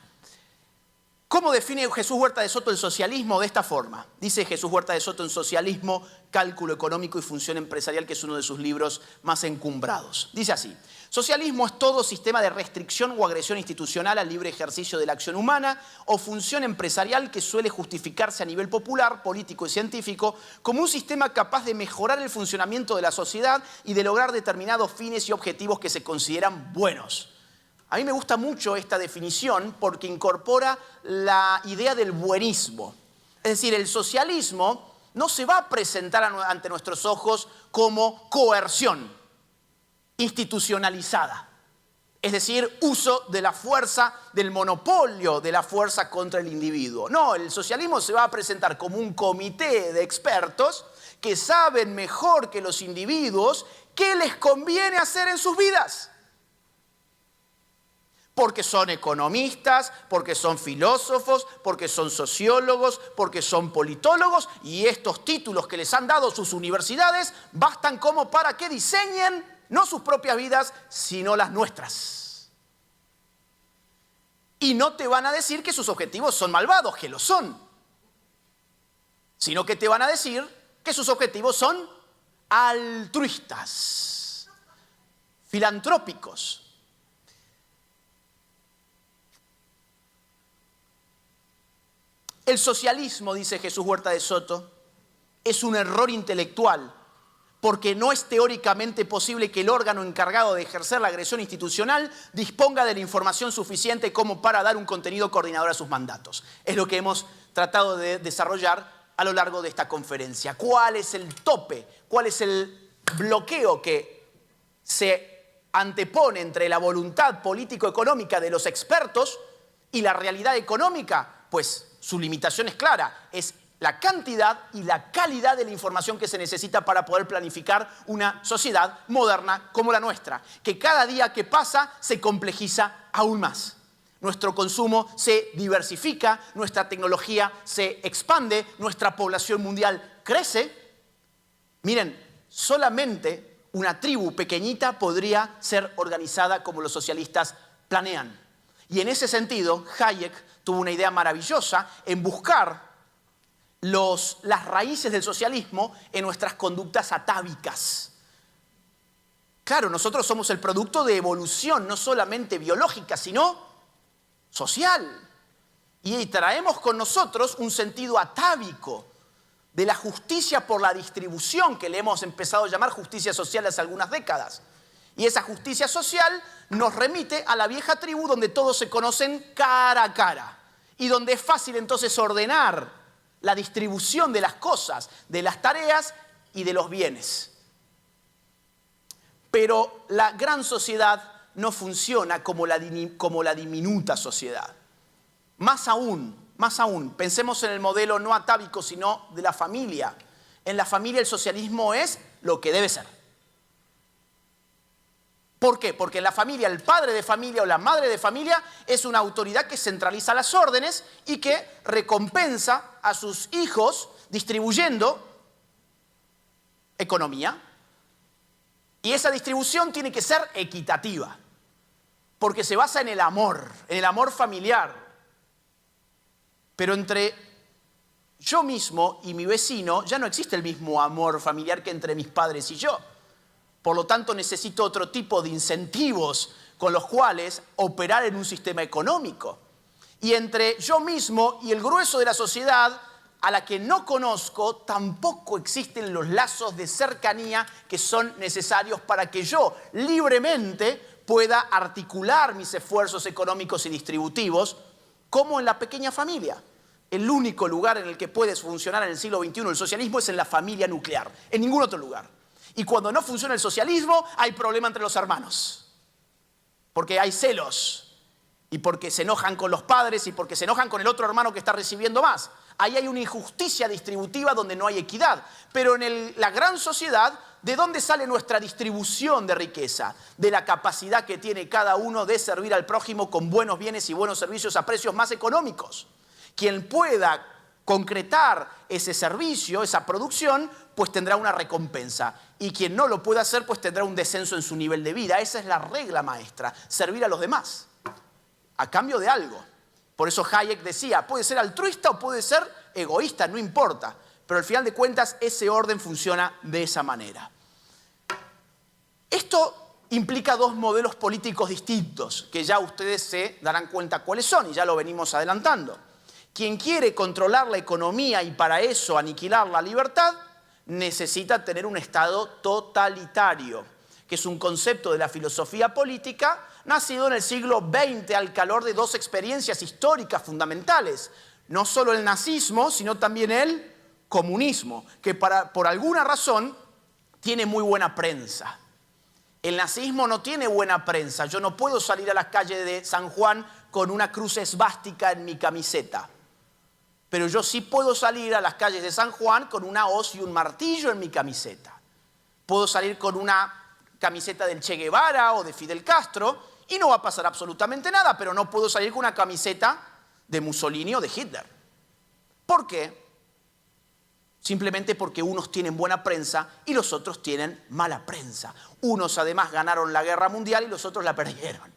¿Cómo define Jesús Huerta de Soto el socialismo? De esta forma. Dice Jesús Huerta de Soto en Socialismo, Cálculo Económico y Función Empresarial, que es uno de sus libros más encumbrados. Dice así: socialismo es todo sistema de restricción o agresión institucional al libre ejercicio de la acción humana o función empresarial que suele justificarse a nivel popular, político y científico como un sistema capaz de mejorar el funcionamiento de la sociedad y de lograr determinados fines y objetivos que se consideran buenos. A mí me gusta mucho esta definición porque incorpora la idea del buenismo. Es decir, el socialismo no se va a presentar ante nuestros ojos como coerción institucionalizada. Es decir, uso de la fuerza, del monopolio de la fuerza contra el individuo. No, el socialismo se va a presentar como un comité de expertos que saben mejor que los individuos qué les conviene hacer en sus vidas. Porque son economistas, porque son filósofos, porque son sociólogos, porque son politólogos, y estos títulos que les han dado sus universidades bastan como para que diseñen no sus propias vidas, sino las nuestras. Y no te van a decir que sus objetivos son malvados, que lo son, sino que te van a decir que sus objetivos son altruistas, filantrópicos. El socialismo, dice Jesús Huerta de Soto, es un error intelectual, porque no es teóricamente posible que el órgano encargado de ejercer la agresión institucional disponga de la información suficiente como para dar un contenido coordinador a sus mandatos. Es lo que hemos tratado de desarrollar a lo largo de esta conferencia. ¿Cuál es el tope? ¿Cuál es el bloqueo que se antepone entre la voluntad político-económica de los expertos y la realidad económica? Pues su limitación es clara, es la cantidad y la calidad de la información que se necesita para poder planificar una sociedad moderna como la nuestra, que cada día que pasa se complejiza aún más. Nuestro consumo se diversifica, nuestra tecnología se expande, nuestra población mundial crece. Miren, solamente una tribu pequeñita podría ser organizada como los socialistas planean. Y en ese sentido, Hayek tuvo una idea maravillosa en buscar las raíces del socialismo en nuestras conductas atávicas. Claro, nosotros somos el producto de evolución, no solamente biológica, sino social. Y traemos con nosotros un sentido atávico de la justicia por la distribución, que le hemos empezado a llamar justicia social hace algunas décadas. Y esa justicia social nos remite a la vieja tribu donde todos se conocen cara a cara y donde es fácil entonces ordenar la distribución de las cosas, de las tareas y de los bienes. Pero la gran sociedad no funciona como la diminuta sociedad. Más aún, pensemos en el modelo no atávico, sino de la familia. En la familia el socialismo es lo que debe ser. ¿Por qué? Porque en la familia el padre de familia o la madre de familia es una autoridad que centraliza las órdenes y que recompensa a sus hijos distribuyendo economía. Y esa distribución tiene que ser equitativa, porque se basa en el amor familiar. Pero entre yo mismo y mi vecino ya no existe el mismo amor familiar que entre mis padres y yo. Por lo tanto, necesito otro tipo de incentivos con los cuales operar en un sistema económico. Y entre yo mismo y el grueso de la sociedad a la que no conozco, tampoco existen los lazos de cercanía que son necesarios para que yo libremente pueda articular mis esfuerzos económicos y distributivos, como en la pequeña familia. El único lugar en el que puede funcionar en el siglo XXI el socialismo es en la familia nuclear, en ningún otro lugar. Y cuando no funciona el socialismo, hay problema entre los hermanos. Porque hay celos. Y porque se enojan con los padres y porque se enojan con el otro hermano que está recibiendo más. Ahí hay una injusticia distributiva donde no hay equidad. Pero en la gran sociedad, ¿de dónde sale nuestra distribución de riqueza? De la capacidad que tiene cada uno de servir al prójimo con buenos bienes y buenos servicios a precios más económicos. Quien pueda concretar ese servicio, esa producción, pues tendrá una recompensa. Y quien no lo pueda hacer, pues tendrá un descenso en su nivel de vida. Esa es la regla maestra, servir a los demás, a cambio de algo. Por eso Hayek decía, puede ser altruista o puede ser egoísta, no importa. Pero al final de cuentas, ese orden funciona de esa manera. Esto implica dos modelos políticos distintos, que ya ustedes se darán cuenta cuáles son, y ya lo venimos adelantando. Quien quiere controlar la economía y para eso aniquilar la libertad, necesita tener un Estado totalitario, que es un concepto de la filosofía política nacido en el siglo XX al calor de dos experiencias históricas fundamentales. No solo el nazismo, sino también el comunismo, que por alguna razón tiene muy buena prensa. El nazismo no tiene buena prensa. Yo no puedo salir a las calles de San Juan con una cruz esvástica en mi camiseta. Pero yo sí puedo salir a las calles de San Juan con una hoz y un martillo en mi camiseta. Puedo salir con una camiseta del Che Guevara o de Fidel Castro y no va a pasar absolutamente nada, pero no puedo salir con una camiseta de Mussolini o de Hitler. ¿Por qué? Simplemente porque unos tienen buena prensa y los otros tienen mala prensa. Unos además ganaron la guerra mundial y los otros la perdieron.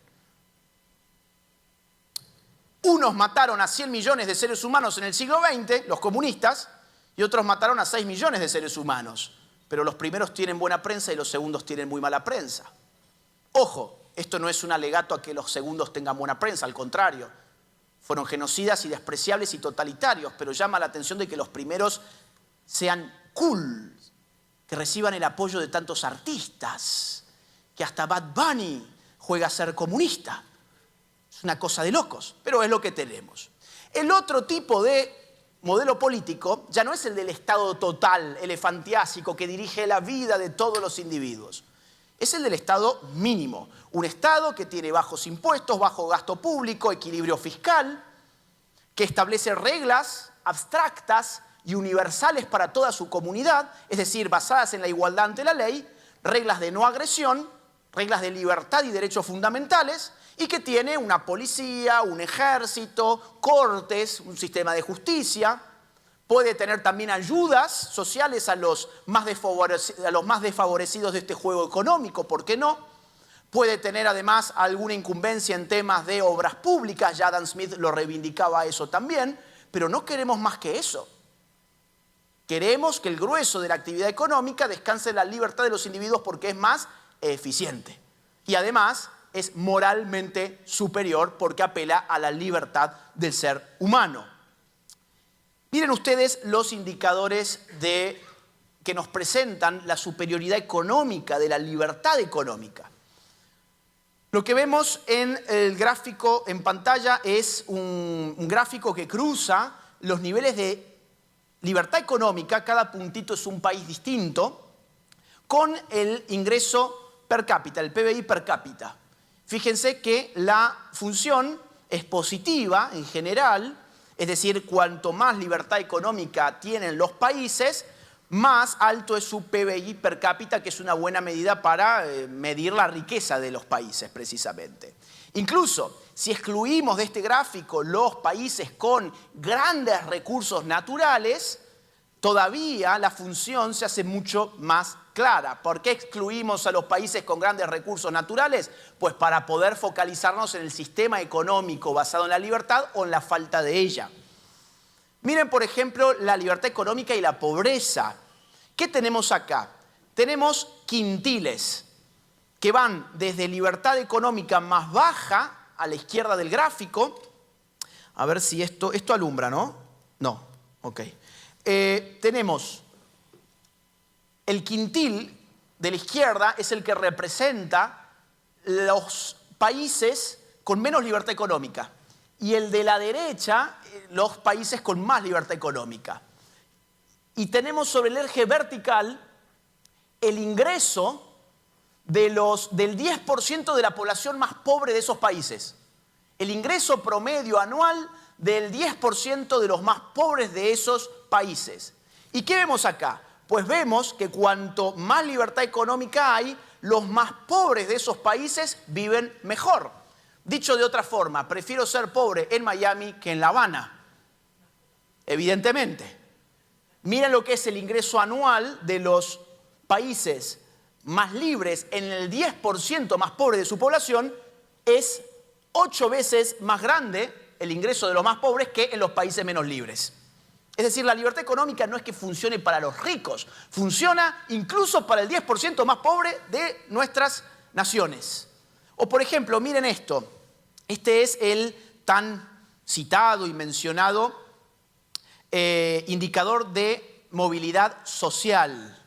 Unos mataron a 100 millones de seres humanos en el siglo XX, los comunistas, y otros mataron a 6 millones de seres humanos. Pero los primeros tienen buena prensa y los segundos tienen muy mala prensa. Ojo, esto no es un alegato a que los segundos tengan buena prensa, al contrario. Fueron genocidas y despreciables y totalitarios, pero llama la atención de que los primeros sean cool, que reciban el apoyo de tantos artistas, que hasta Bad Bunny juega a ser comunista. Es una cosa de locos, pero es lo que tenemos. El otro tipo de modelo político ya no es el del Estado total, elefantiásico, que dirige la vida de todos los individuos. Es el del Estado mínimo. Un Estado que tiene bajos impuestos, bajo gasto público, equilibrio fiscal, que establece reglas abstractas y universales para toda su comunidad, es decir, basadas en la igualdad ante la ley, reglas de no agresión, reglas de libertad y derechos fundamentales, y que tiene una policía, un ejército, cortes, un sistema de justicia. Puede tener también ayudas sociales a los más desfavorecidos de este juego económico, ¿por qué no? Puede tener además alguna incumbencia en temas de obras públicas, ya Adam Smith lo reivindicaba eso también, pero no queremos más que eso. Queremos que el grueso de la actividad económica descanse en la libertad de los individuos porque es más eficiente. Y además es moralmente superior porque apela a la libertad del ser humano. Miren ustedes los indicadores que nos presentan la superioridad económica, de la libertad económica. Lo que vemos en el gráfico en pantalla es un gráfico que cruza los niveles de libertad económica, cada puntito es un país distinto, con el ingreso per cápita, el PBI per cápita. Fíjense que la función es positiva en general, es decir, cuanto más libertad económica tienen los países, más alto es su PBI per cápita, que es una buena medida para medir la riqueza de los países, precisamente. Incluso, si excluimos de este gráfico los países con grandes recursos naturales, todavía la función se hace mucho más clara. ¿Por qué excluimos a los países con grandes recursos naturales? Pues para poder focalizarnos en el sistema económico basado en la libertad o en la falta de ella. Miren, por ejemplo, la libertad económica y la pobreza. ¿Qué tenemos acá? Tenemos quintiles que van desde libertad económica más baja a la izquierda del gráfico. A ver si esto alumbra, ¿no? No, ok. Tenemos el quintil de la izquierda, es el que representa los países con menos libertad económica. Y el de la derecha, los países con más libertad económica. Y tenemos sobre el eje vertical el ingreso del 10% de la población más pobre de esos países. El ingreso promedio anual del 10% de los más pobres de esos países. ¿Y qué vemos acá? Pues vemos que cuanto más libertad económica hay, los más pobres de esos países viven mejor. Dicho de otra forma, prefiero ser pobre en Miami que en La Habana. Evidentemente. Miren lo que es el ingreso anual de los países más libres en el 10% más pobre de su población. Es 8 veces más grande el ingreso de los más pobres que en los países menos libres. Es decir, la libertad económica no es que funcione para los ricos, funciona incluso para el 10% más pobre de nuestras naciones. O por ejemplo, miren esto. Este es el tan citado y mencionado indicador de movilidad social,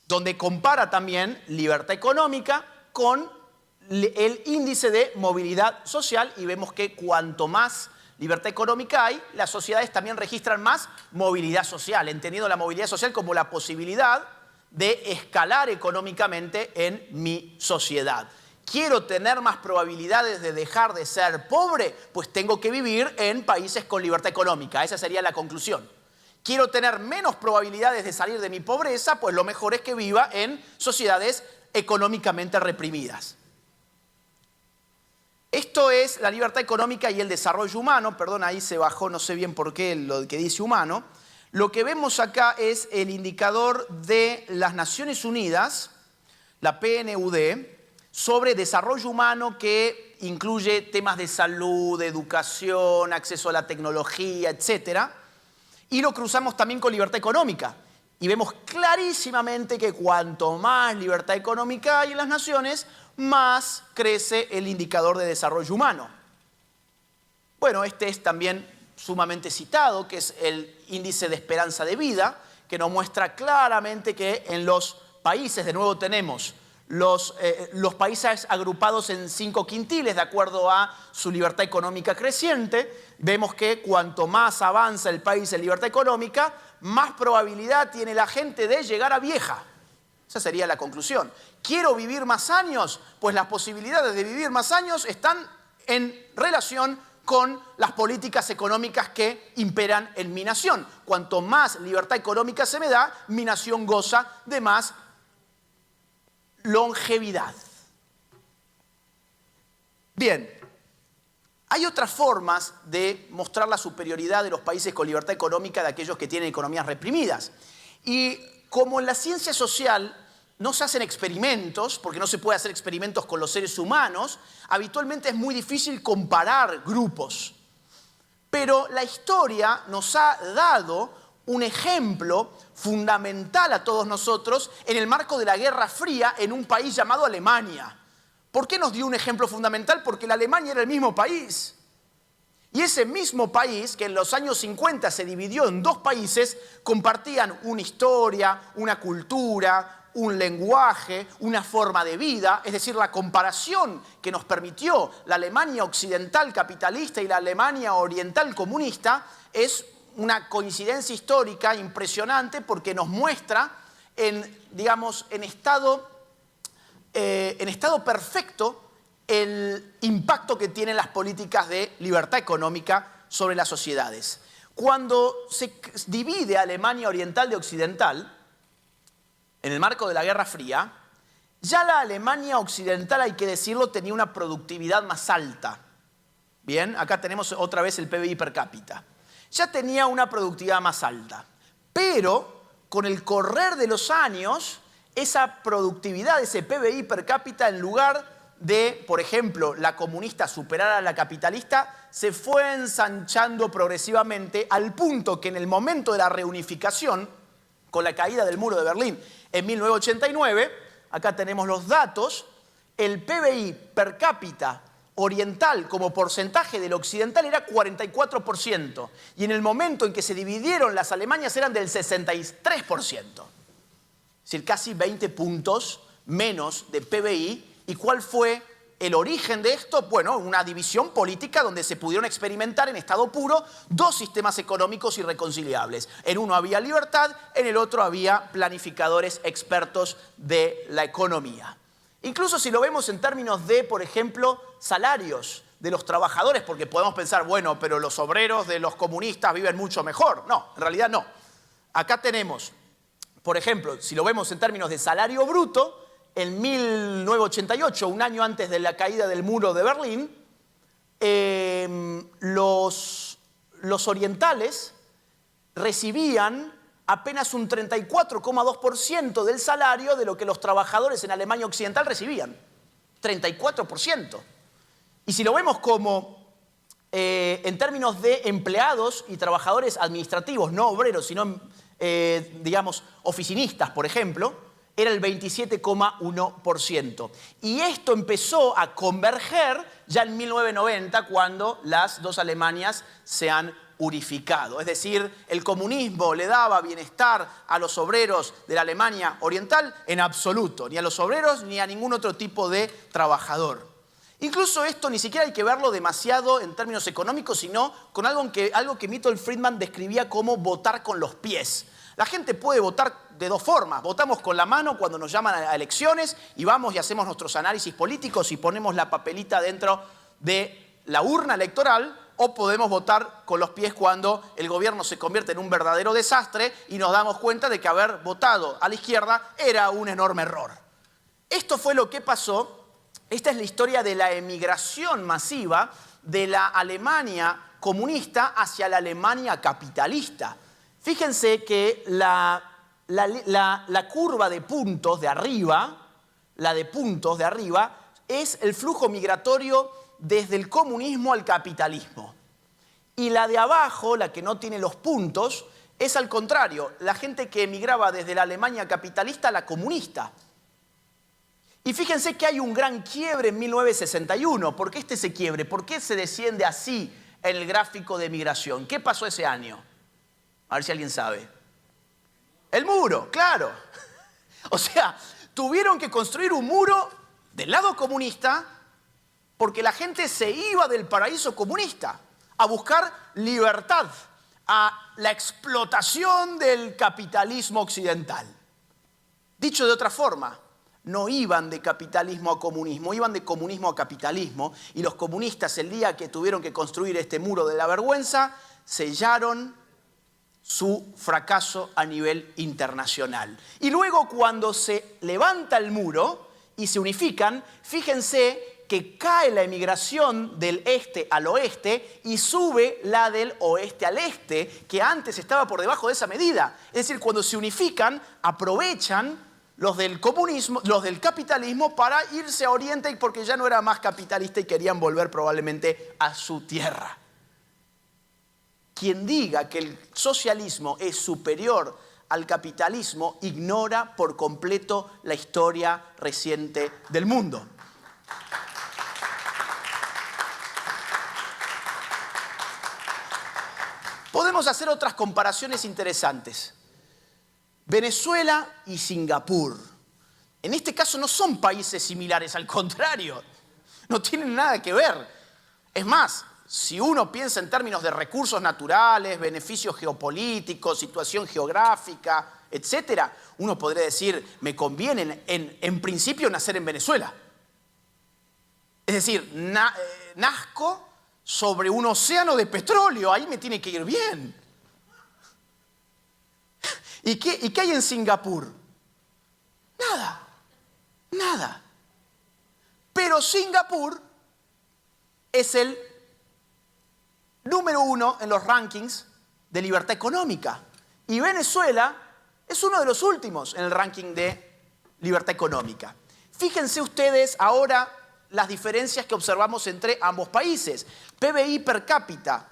donde compara también libertad económica con el índice de movilidad social y vemos que cuanto más libertad económica hay, las sociedades también registran más movilidad social, entendiendo la movilidad social como la posibilidad de escalar económicamente en mi sociedad. ¿Quiero tener más probabilidades de dejar de ser pobre? Pues tengo que vivir en países con libertad económica. Esa sería la conclusión. ¿Quiero tener menos probabilidades de salir de mi pobreza? Pues lo mejor es que viva en sociedades económicamente reprimidas. Esto es la libertad económica y el desarrollo humano. Perdón, ahí se bajó, no sé bien por qué lo que dice humano. Lo que vemos acá es el indicador de las Naciones Unidas, la PNUD, sobre desarrollo humano que incluye temas de salud, de educación, acceso a la tecnología, etc. Y lo cruzamos también con libertad económica. Y vemos clarísimamente que cuanto más libertad económica hay en las naciones, más crece el indicador de desarrollo humano. Bueno, este es también sumamente citado, que es el índice de esperanza de vida, que nos muestra claramente que en los países, de nuevo tenemos los países agrupados en 5 quintiles de acuerdo a su libertad económica creciente. Vemos que cuanto más avanza el país en libertad económica, más probabilidad tiene la gente de llegar a vieja. Esa sería la conclusión. ¿Quiero vivir más años? Pues las posibilidades de vivir más años están en relación con las políticas económicas que imperan en mi nación. Cuanto más libertad económica se me da, mi nación goza de más longevidad. Bien, hay otras formas de mostrar la superioridad de los países con libertad económica de aquellos que tienen economías reprimidas. Y como en la ciencia social no se hacen experimentos, porque no se puede hacer experimentos con los seres humanos, habitualmente es muy difícil comparar grupos. Pero la historia nos ha dado un ejemplo fundamental a todos nosotros en el marco de la Guerra Fría en un país llamado Alemania. ¿Por qué nos dio un ejemplo fundamental? Porque la Alemania era el mismo país. Y ese mismo país, que en los años 50 se dividió en 2 países, compartían una historia, una cultura, un lenguaje, una forma de vida. Es decir, la comparación que nos permitió la Alemania occidental capitalista y la Alemania oriental comunista es una coincidencia histórica impresionante porque nos muestra en estado perfecto el impacto que tienen las políticas de libertad económica sobre las sociedades. Cuando se divide Alemania oriental de occidental, en el marco de la Guerra Fría, ya la Alemania occidental, hay que decirlo, tenía una productividad más alta. Bien, acá tenemos otra vez el PBI per cápita. Ya tenía una productividad más alta. Pero con el correr de los años, esa productividad, ese PBI per cápita, en lugar de, por ejemplo, la comunista superar a la capitalista, se fue ensanchando progresivamente al punto que en el momento de la reunificación, con la caída del muro de Berlín en 1989, acá tenemos los datos, el PBI per cápita oriental como porcentaje del occidental era 44%. Y en el momento en que se dividieron las Alemanias eran del 63%. Es decir, casi 20 puntos menos de PBI. ¿Y cuál fue el origen de esto? Bueno, una división política donde se pudieron experimentar en estado puro 2 sistemas económicos irreconciliables. En uno había libertad, en el otro había planificadores expertos de la economía. Incluso si lo vemos en términos de, por ejemplo, salarios de los trabajadores, porque podemos pensar, bueno, pero los obreros de los comunistas viven mucho mejor. No, en realidad no. Acá tenemos, por ejemplo, si lo vemos en términos de salario bruto, en 1988, un año antes de la caída del muro de Berlín, los orientales recibían apenas un 34,2% del salario de lo que los trabajadores en Alemania Occidental recibían. 34%. Y si lo vemos como en términos de empleados y trabajadores administrativos, no obreros, sino, oficinistas, por ejemplo, era el 27,1%. Y esto empezó a converger ya en 1990, cuando las 2 Alemanias se han unificado. Es decir, el comunismo le daba bienestar a los obreros de la Alemania oriental en absoluto, ni a los obreros ni a ningún otro tipo de trabajador. Incluso esto ni siquiera hay que verlo demasiado en términos económicos, sino con algo que Milton Friedman describía como votar con los pies. La gente puede votar de dos formas. Votamos con la mano cuando nos llaman a elecciones y vamos y hacemos nuestros análisis políticos y ponemos la papelita dentro de la urna electoral, o podemos votar con los pies cuando el gobierno se convierte en un verdadero desastre y nos damos cuenta de que haber votado a la izquierda era un enorme error. Esto fue lo que pasó. Esta es la historia de la emigración masiva de la Alemania comunista hacia la Alemania capitalista. Fíjense que la curva de puntos de arriba, es el flujo migratorio desde el comunismo al capitalismo. Y la de abajo, la que no tiene los puntos, es al contrario, la gente que emigraba desde la Alemania capitalista a la comunista. Y fíjense que hay un gran quiebre en 1961. ¿Por qué ese quiebre? ¿Por qué se desciende así en el gráfico de migración? ¿Qué pasó ese año? A ver si alguien sabe. El muro, claro. O sea, tuvieron que construir un muro del lado comunista porque la gente se iba del paraíso comunista a buscar libertad, a la explotación del capitalismo occidental. Dicho de otra forma, no iban de capitalismo a comunismo, iban de comunismo a capitalismo, y los comunistas, el día que tuvieron que construir este muro de la vergüenza, sellaron su fracaso a nivel internacional. Y luego, cuando se levanta el muro y se unifican, fíjense que cae la emigración del este al oeste y sube la del oeste al este, que antes estaba por debajo de esa medida. Es decir, cuando se unifican, aprovechan los del comunismo, los del capitalismo, para irse a Oriente porque ya no era más capitalista y querían volver probablemente a su tierra. Quien diga que el socialismo es superior al capitalismo ignora por completo la historia reciente del mundo. Podemos hacer otras comparaciones interesantes. Venezuela y Singapur. En este caso no son países similares, al contrario, no tienen nada que ver. Es más, si uno piensa en términos de recursos naturales, beneficios geopolíticos, situación geográfica, etc., uno podría decir, me conviene en principio nacer en Venezuela. Es decir, nazco sobre un océano de petróleo, ahí me tiene que ir bien. ¿Y qué hay en Singapur? Nada. Pero Singapur es el número 1 en los rankings de libertad económica. Y Venezuela es uno de los últimos en el ranking de libertad económica. Fíjense ustedes ahora las diferencias que observamos entre ambos países. PBI per cápita,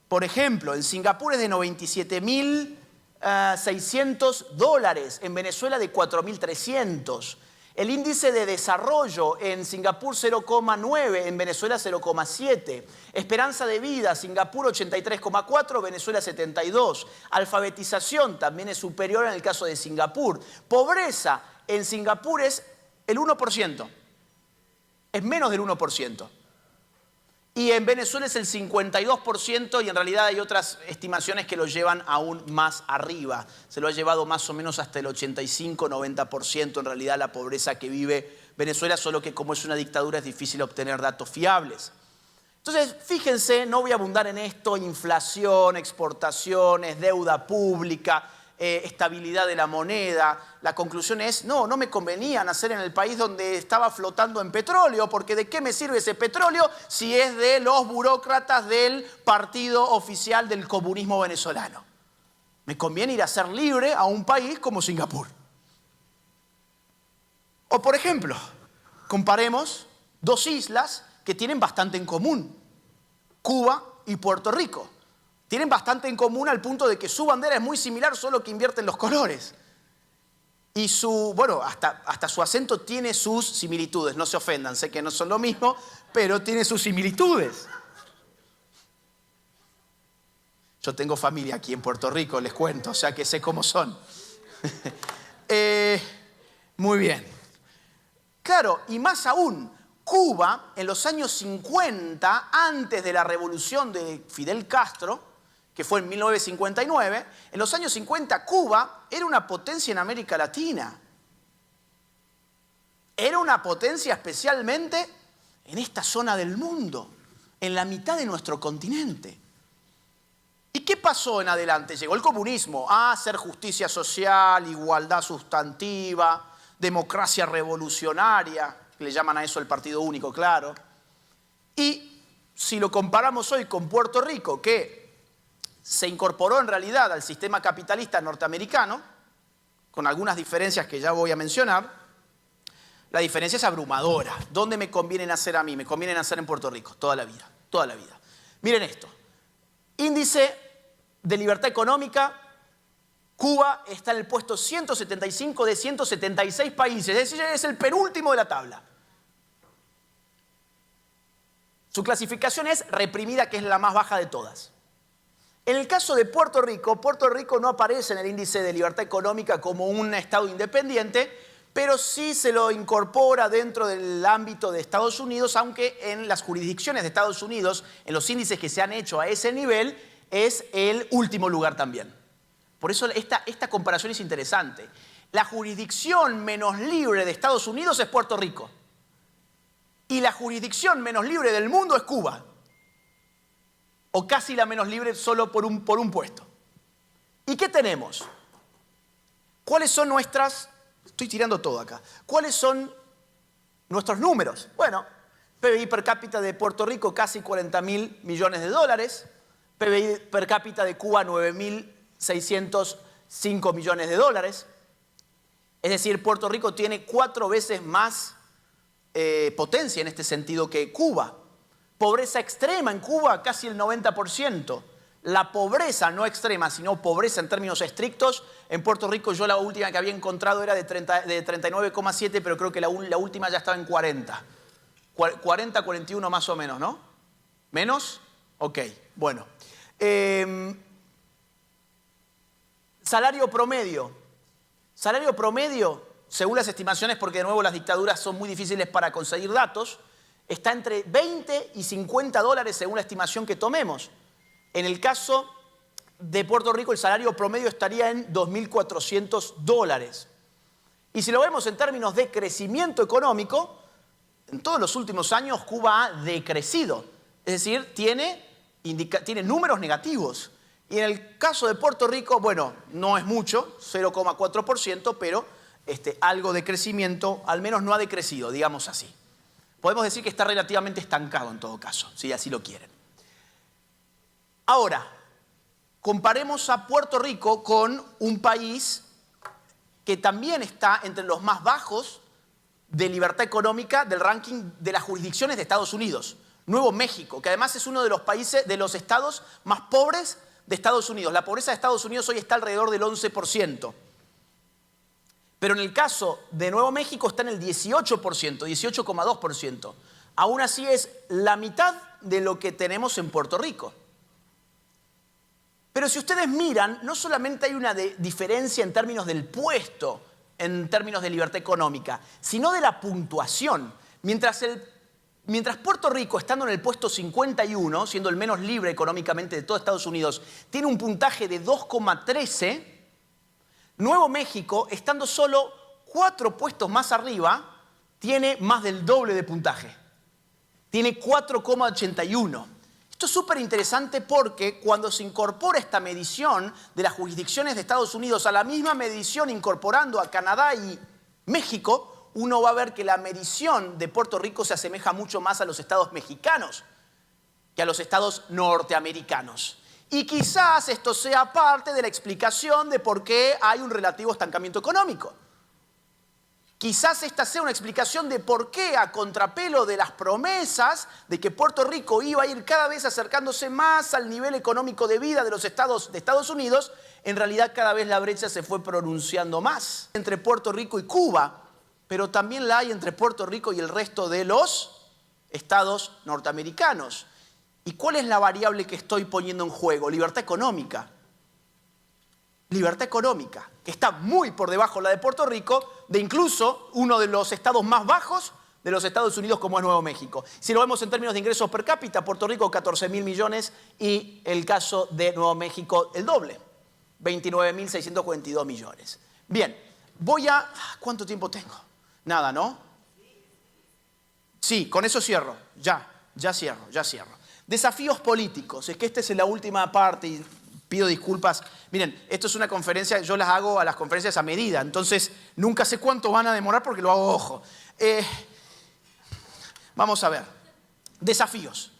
por ejemplo, en Singapur es de $97.600, en Venezuela de 4.300. El índice de desarrollo en Singapur 0,9, en Venezuela 0,7. Esperanza de vida, Singapur 83,4, Venezuela 72. Alfabetización también es superior en el caso de Singapur. Pobreza en Singapur es el 1%. Es menos del 1%. Y en Venezuela es el 52%, y en realidad hay otras estimaciones que lo llevan aún más arriba. Se lo ha llevado más o menos hasta el 85-90% en realidad la pobreza que vive Venezuela, solo que como es una dictadura es difícil obtener datos fiables. Entonces, fíjense, no voy a abundar en esto, inflación, exportaciones, deuda pública, estabilidad de la moneda. La conclusión es, no me convenía nacer en el país donde estaba flotando en petróleo, porque ¿de qué me sirve ese petróleo si es de los burócratas del partido oficial del comunismo venezolano? Me conviene ir a ser libre a un país como Singapur. O por ejemplo, comparemos dos islas que tienen bastante en común, Cuba y Puerto Rico. Tienen bastante en común al punto de que su bandera es muy similar, solo que invierten los colores. Y hasta su acento tiene sus similitudes. No se ofendan, sé que no son lo mismo, pero tiene sus similitudes. Yo tengo familia aquí en Puerto Rico, les cuento, o sea que sé cómo son. Muy bien. Claro, y más aún, Cuba, en los años 50, antes de la revolución de Fidel Castro, que fue en 1959, en los años 50 Cuba era una potencia en América Latina. Era una potencia especialmente en esta zona del mundo, en la mitad de nuestro continente. ¿Y qué pasó en adelante? Llegó el comunismo a hacer justicia social, igualdad sustantiva, democracia revolucionaria, le llaman a eso el partido único, claro. Y si lo comparamos hoy con Puerto Rico, que se incorporó en realidad al sistema capitalista norteamericano, con algunas diferencias que ya voy a mencionar, la diferencia es abrumadora. ¿Dónde me conviene nacer a mí? Me conviene nacer en Puerto Rico, toda la vida, toda la vida. Miren esto, índice de libertad económica, Cuba está en el puesto 175 de 176 países, es decir, es el penúltimo de la tabla. Su clasificación es reprimida, que es la más baja de todas. En el caso de Puerto Rico no aparece en el índice de libertad económica como un estado independiente, pero sí se lo incorpora dentro del ámbito de Estados Unidos, aunque en las jurisdicciones de Estados Unidos, en los índices que se han hecho a ese nivel, es el último lugar también. Por eso esta comparación es interesante. La jurisdicción menos libre de Estados Unidos es Puerto Rico. Y la jurisdicción menos libre del mundo es Cuba. O casi la menos libre solo por un puesto. ¿Y qué tenemos? ¿Cuáles son nuestras... Estoy tirando todo acá. ¿Cuáles son nuestros números? Bueno, PBI per cápita de Puerto Rico casi 40.000 millones de dólares. PBI per cápita de Cuba 9.605 millones de dólares. Es decir, Puerto Rico tiene 4 veces más potencia en este sentido que Cuba. Pobreza extrema en Cuba, casi el 90%. La pobreza no extrema, sino pobreza en términos estrictos, en Puerto Rico yo la última que había encontrado era de 39,7, pero creo que la última ya estaba en 40. 40, 41 más o menos, ¿no? ¿Menos? Ok, bueno. Salario promedio. Salario promedio, según las estimaciones, porque de nuevo las dictaduras son muy difíciles para conseguir datos, está entre 20 y 50 dólares según la estimación que tomemos. En el caso de Puerto Rico, el salario promedio estaría en 2.400 dólares. Y si lo vemos en términos de crecimiento económico, en todos los últimos años Cuba ha decrecido. Es decir, tiene números negativos. Y en el caso de Puerto Rico, bueno, no es mucho, 0,4%, pero algo de crecimiento, al menos no ha decrecido, digamos así. Podemos decir que está relativamente estancado en todo caso, si así lo quieren. Ahora, comparemos a Puerto Rico con un país que también está entre los más bajos de libertad económica del ranking de las jurisdicciones de Estados Unidos. Nuevo México, que además es uno de los países, de los estados más pobres de Estados Unidos. La pobreza de Estados Unidos hoy está alrededor del 11%. Pero en el caso de Nuevo México está en el 18%, 18,2%. Aún así es la mitad de lo que tenemos en Puerto Rico. Pero si ustedes miran, no solamente hay una diferencia en términos del puesto, en términos de libertad económica, sino de la puntuación. Mientras Puerto Rico, estando en el puesto 51, siendo el menos libre económicamente de todo Estados Unidos, tiene un puntaje de 2,13, Nuevo México, estando solo 4 puestos más arriba, tiene más del doble de puntaje. Tiene 4,81. Esto es súper interesante porque cuando se incorpora esta medición de las jurisdicciones de Estados Unidos a la misma medición incorporando a Canadá y México, uno va a ver que la medición de Puerto Rico se asemeja mucho más a los estados mexicanos que a los estados norteamericanos. Y quizás esto sea parte de la explicación de por qué hay un relativo estancamiento económico. Quizás esta sea una explicación de por qué, a contrapelo de las promesas de que Puerto Rico iba a ir cada vez acercándose más al nivel económico de vida de los estados de Estados Unidos, en realidad cada vez la brecha se fue pronunciando más entre Puerto Rico y Cuba, pero también la hay entre Puerto Rico y el resto de los estados norteamericanos. ¿Y cuál es la variable que estoy poniendo en juego? Libertad económica. Libertad económica, que está muy por debajo de la de Puerto Rico, de incluso uno de los estados más bajos de los Estados Unidos como es Nuevo México. Si lo vemos en términos de ingresos per cápita, Puerto Rico 14.000 millones y el caso de Nuevo México el doble, 29.642 millones. Bien, ¿cuánto tiempo tengo? Nada, ¿no? Sí, con eso cierro. Ya cierro. Desafíos políticos. Es que esta es la última parte y pido disculpas. Miren, esto es una conferencia, yo las hago a las conferencias a medida, entonces nunca sé cuánto van a demorar porque lo hago ojo. Vamos a ver. Desafíos.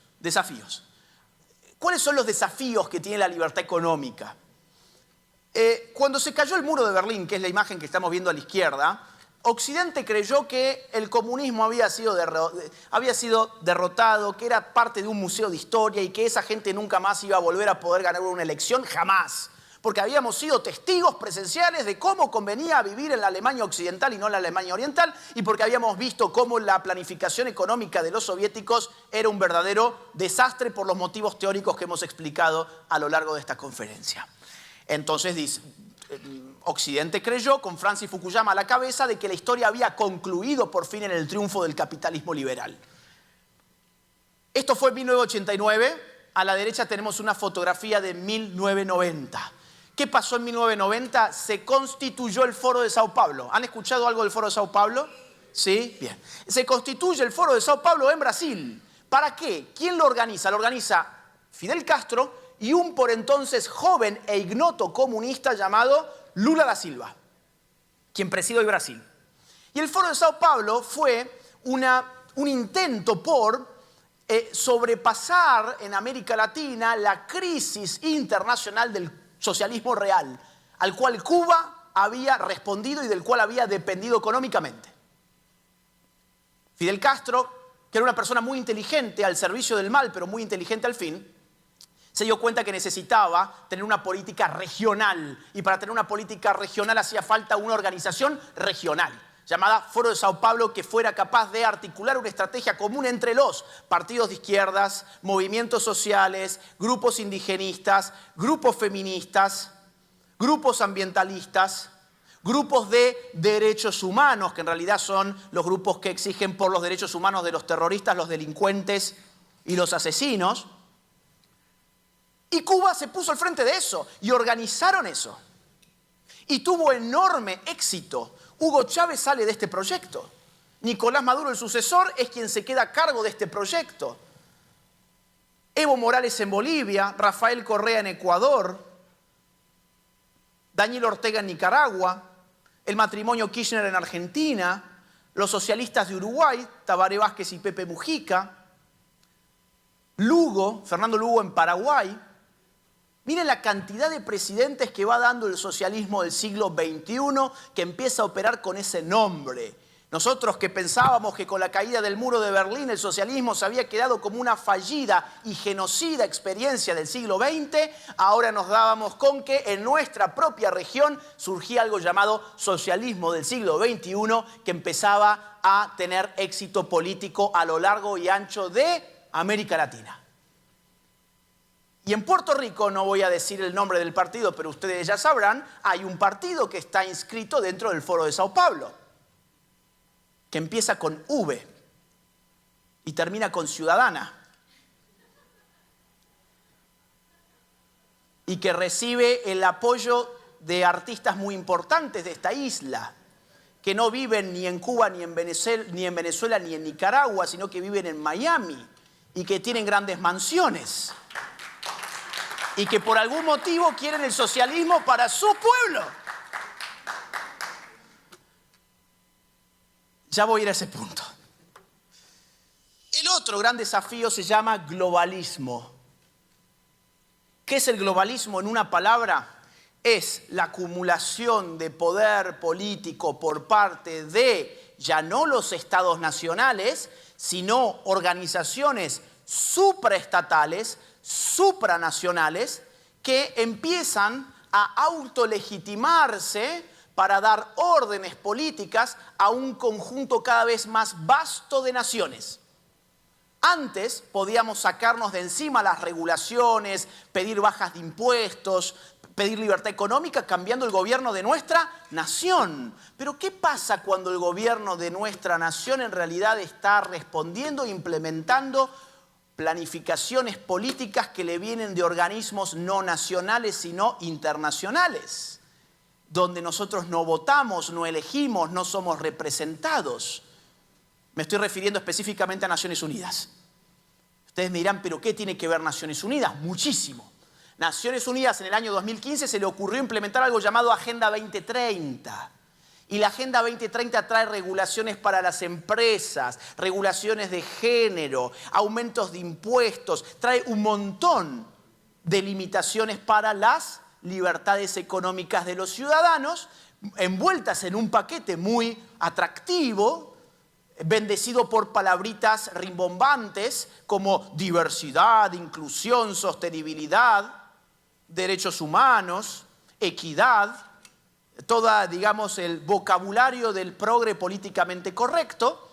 ¿Cuáles son los desafíos que tiene la libertad económica? Cuando se cayó el muro de Berlín, que es la imagen que estamos viendo a la izquierda, Occidente creyó que el comunismo había sido derrotado, que era parte de un museo de historia y que esa gente nunca más iba a volver a poder ganar una elección, jamás. Porque habíamos sido testigos presenciales de cómo convenía vivir en la Alemania occidental y no en la Alemania oriental, y porque habíamos visto cómo la planificación económica de los soviéticos era un verdadero desastre por los motivos teóricos que hemos explicado a lo largo de esta conferencia. Entonces Occidente creyó, con Francis Fukuyama a la cabeza, de que la historia había concluido por fin en el triunfo del capitalismo liberal. Esto fue en 1989. A la derecha tenemos una fotografía de 1990. ¿Qué pasó en 1990? Se constituyó el Foro de Sao Paulo. ¿Han escuchado algo del Foro de Sao Paulo? ¿Sí? Bien. Se constituye el Foro de Sao Paulo en Brasil. ¿Para qué? ¿Quién lo organiza? Lo organiza Fidel Castro y un por entonces joven e ignoto comunista llamado Lula da Silva, quien preside hoy Brasil. Y el Foro de Sao Paulo fue un intento por sobrepasar en América Latina la crisis internacional del socialismo real, al cual Cuba había respondido y del cual había dependido económicamente. Fidel Castro, que era una persona muy inteligente al servicio del mal, pero muy inteligente al fin, se dio cuenta que necesitaba tener una política regional. Y para tener una política regional hacía falta una organización regional, llamada Foro de Sao Paulo, que fuera capaz de articular una estrategia común entre los partidos de izquierdas, movimientos sociales, grupos indigenistas, grupos feministas, grupos ambientalistas, grupos de derechos humanos, que en realidad son los grupos que exigen por los derechos humanos de los terroristas, los delincuentes y los asesinos. Y Cuba se puso al frente de eso y organizaron eso. Y tuvo enorme éxito. Hugo Chávez sale de este proyecto. Nicolás Maduro, el sucesor, es quien se queda a cargo de este proyecto. Evo Morales en Bolivia, Rafael Correa en Ecuador, Daniel Ortega en Nicaragua, el matrimonio Kirchner en Argentina, los socialistas de Uruguay, Tabaré Vázquez y Pepe Mujica, Fernando Lugo en Paraguay. Miren la cantidad de presidentes que va dando el socialismo del siglo XXI, que empieza a operar con ese nombre. Nosotros que pensábamos que con la caída del muro de Berlín el socialismo se había quedado como una fallida y genocida experiencia del siglo XX, ahora nos dábamos con que en nuestra propia región surgía algo llamado socialismo del siglo XXI, que empezaba a tener éxito político a lo largo y ancho de América Latina. Y en Puerto Rico, no voy a decir el nombre del partido, pero ustedes ya sabrán, hay un partido que está inscrito dentro del Foro de Sao Paulo, que empieza con V y termina con Ciudadana, y que recibe el apoyo de artistas muy importantes de esta isla, que no viven ni en Cuba, ni en Venezuela, ni en Nicaragua, sino que viven en Miami y que tienen grandes mansiones. Y que por algún motivo quieren el socialismo para su pueblo. Ya voy a ir a ese punto. El otro gran desafío se llama globalismo. ¿Qué es el globalismo? En una palabra, es la acumulación de poder político por parte de ya no los estados nacionales, sino organizaciones supraestatales, supranacionales, que empiezan a autolegitimarse para dar órdenes políticas a un conjunto cada vez más vasto de naciones. Antes podíamos sacarnos de encima las regulaciones, pedir bajas de impuestos, pedir libertad económica cambiando el gobierno de nuestra nación. Pero ¿qué pasa cuando el gobierno de nuestra nación en realidad está respondiendo e implementando planificaciones políticas que le vienen de organismos no nacionales sino internacionales, donde nosotros no votamos, no elegimos, no somos representados? Me estoy refiriendo específicamente a Naciones Unidas. Ustedes me dirán, ¿pero qué tiene que ver Naciones Unidas? Muchísimo. Naciones Unidas en el año 2015 se le ocurrió implementar algo llamado Agenda 2030. Y la Agenda 2030 trae regulaciones para las empresas, regulaciones de género, aumentos de impuestos, trae un montón de limitaciones para las libertades económicas de los ciudadanos, envueltas en un paquete muy atractivo, bendecido por palabritas rimbombantes como diversidad, inclusión, sostenibilidad, derechos humanos, equidad, toda, digamos, el vocabulario del progre políticamente correcto.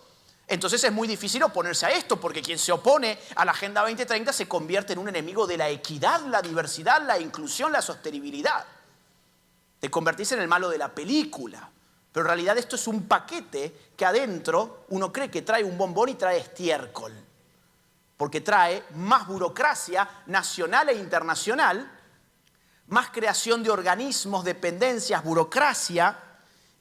Entonces es muy difícil oponerse a esto, porque quien se opone a la Agenda 2030 se convierte en un enemigo de la equidad, la diversidad, la inclusión, la sostenibilidad. Te convertís en el malo de la película. Pero en realidad esto es un paquete que adentro uno cree que trae un bombón y trae estiércol. Porque trae más burocracia nacional e internacional, más creación de organismos, dependencias, burocracia.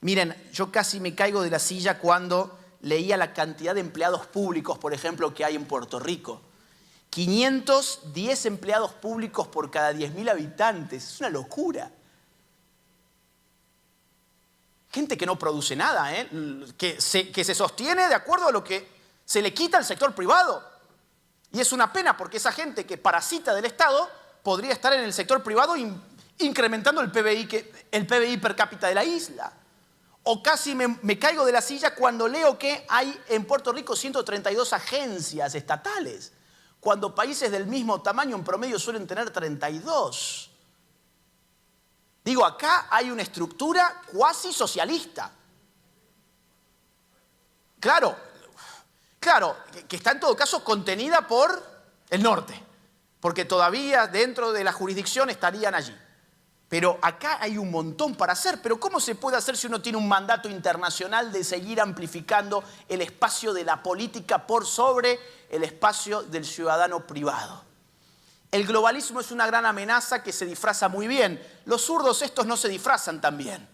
Miren, yo casi me caigo de la silla cuando leía la cantidad de empleados públicos, por ejemplo, que hay en Puerto Rico. 510 empleados públicos por cada 10.000 habitantes. Es una locura. Gente que no produce nada, que se sostiene de acuerdo a lo que se le quita al sector privado. Y es una pena porque esa gente que parasita del Estado podría estar en el sector privado incrementando el PBI per cápita de la isla. O casi me caigo de la silla cuando leo que hay en Puerto Rico 132 agencias estatales, cuando países del mismo tamaño en promedio suelen tener 32. Digo, acá hay una estructura cuasi socialista. Claro, que está en todo caso contenida por el norte, porque todavía dentro de la jurisdicción estarían allí. Pero acá hay un montón para hacer. Pero ¿cómo se puede hacer si uno tiene un mandato internacional de seguir amplificando el espacio de la política por sobre el espacio del ciudadano privado? El globalismo es una gran amenaza que se disfraza muy bien. Los zurdos estos no se disfrazan tan bien.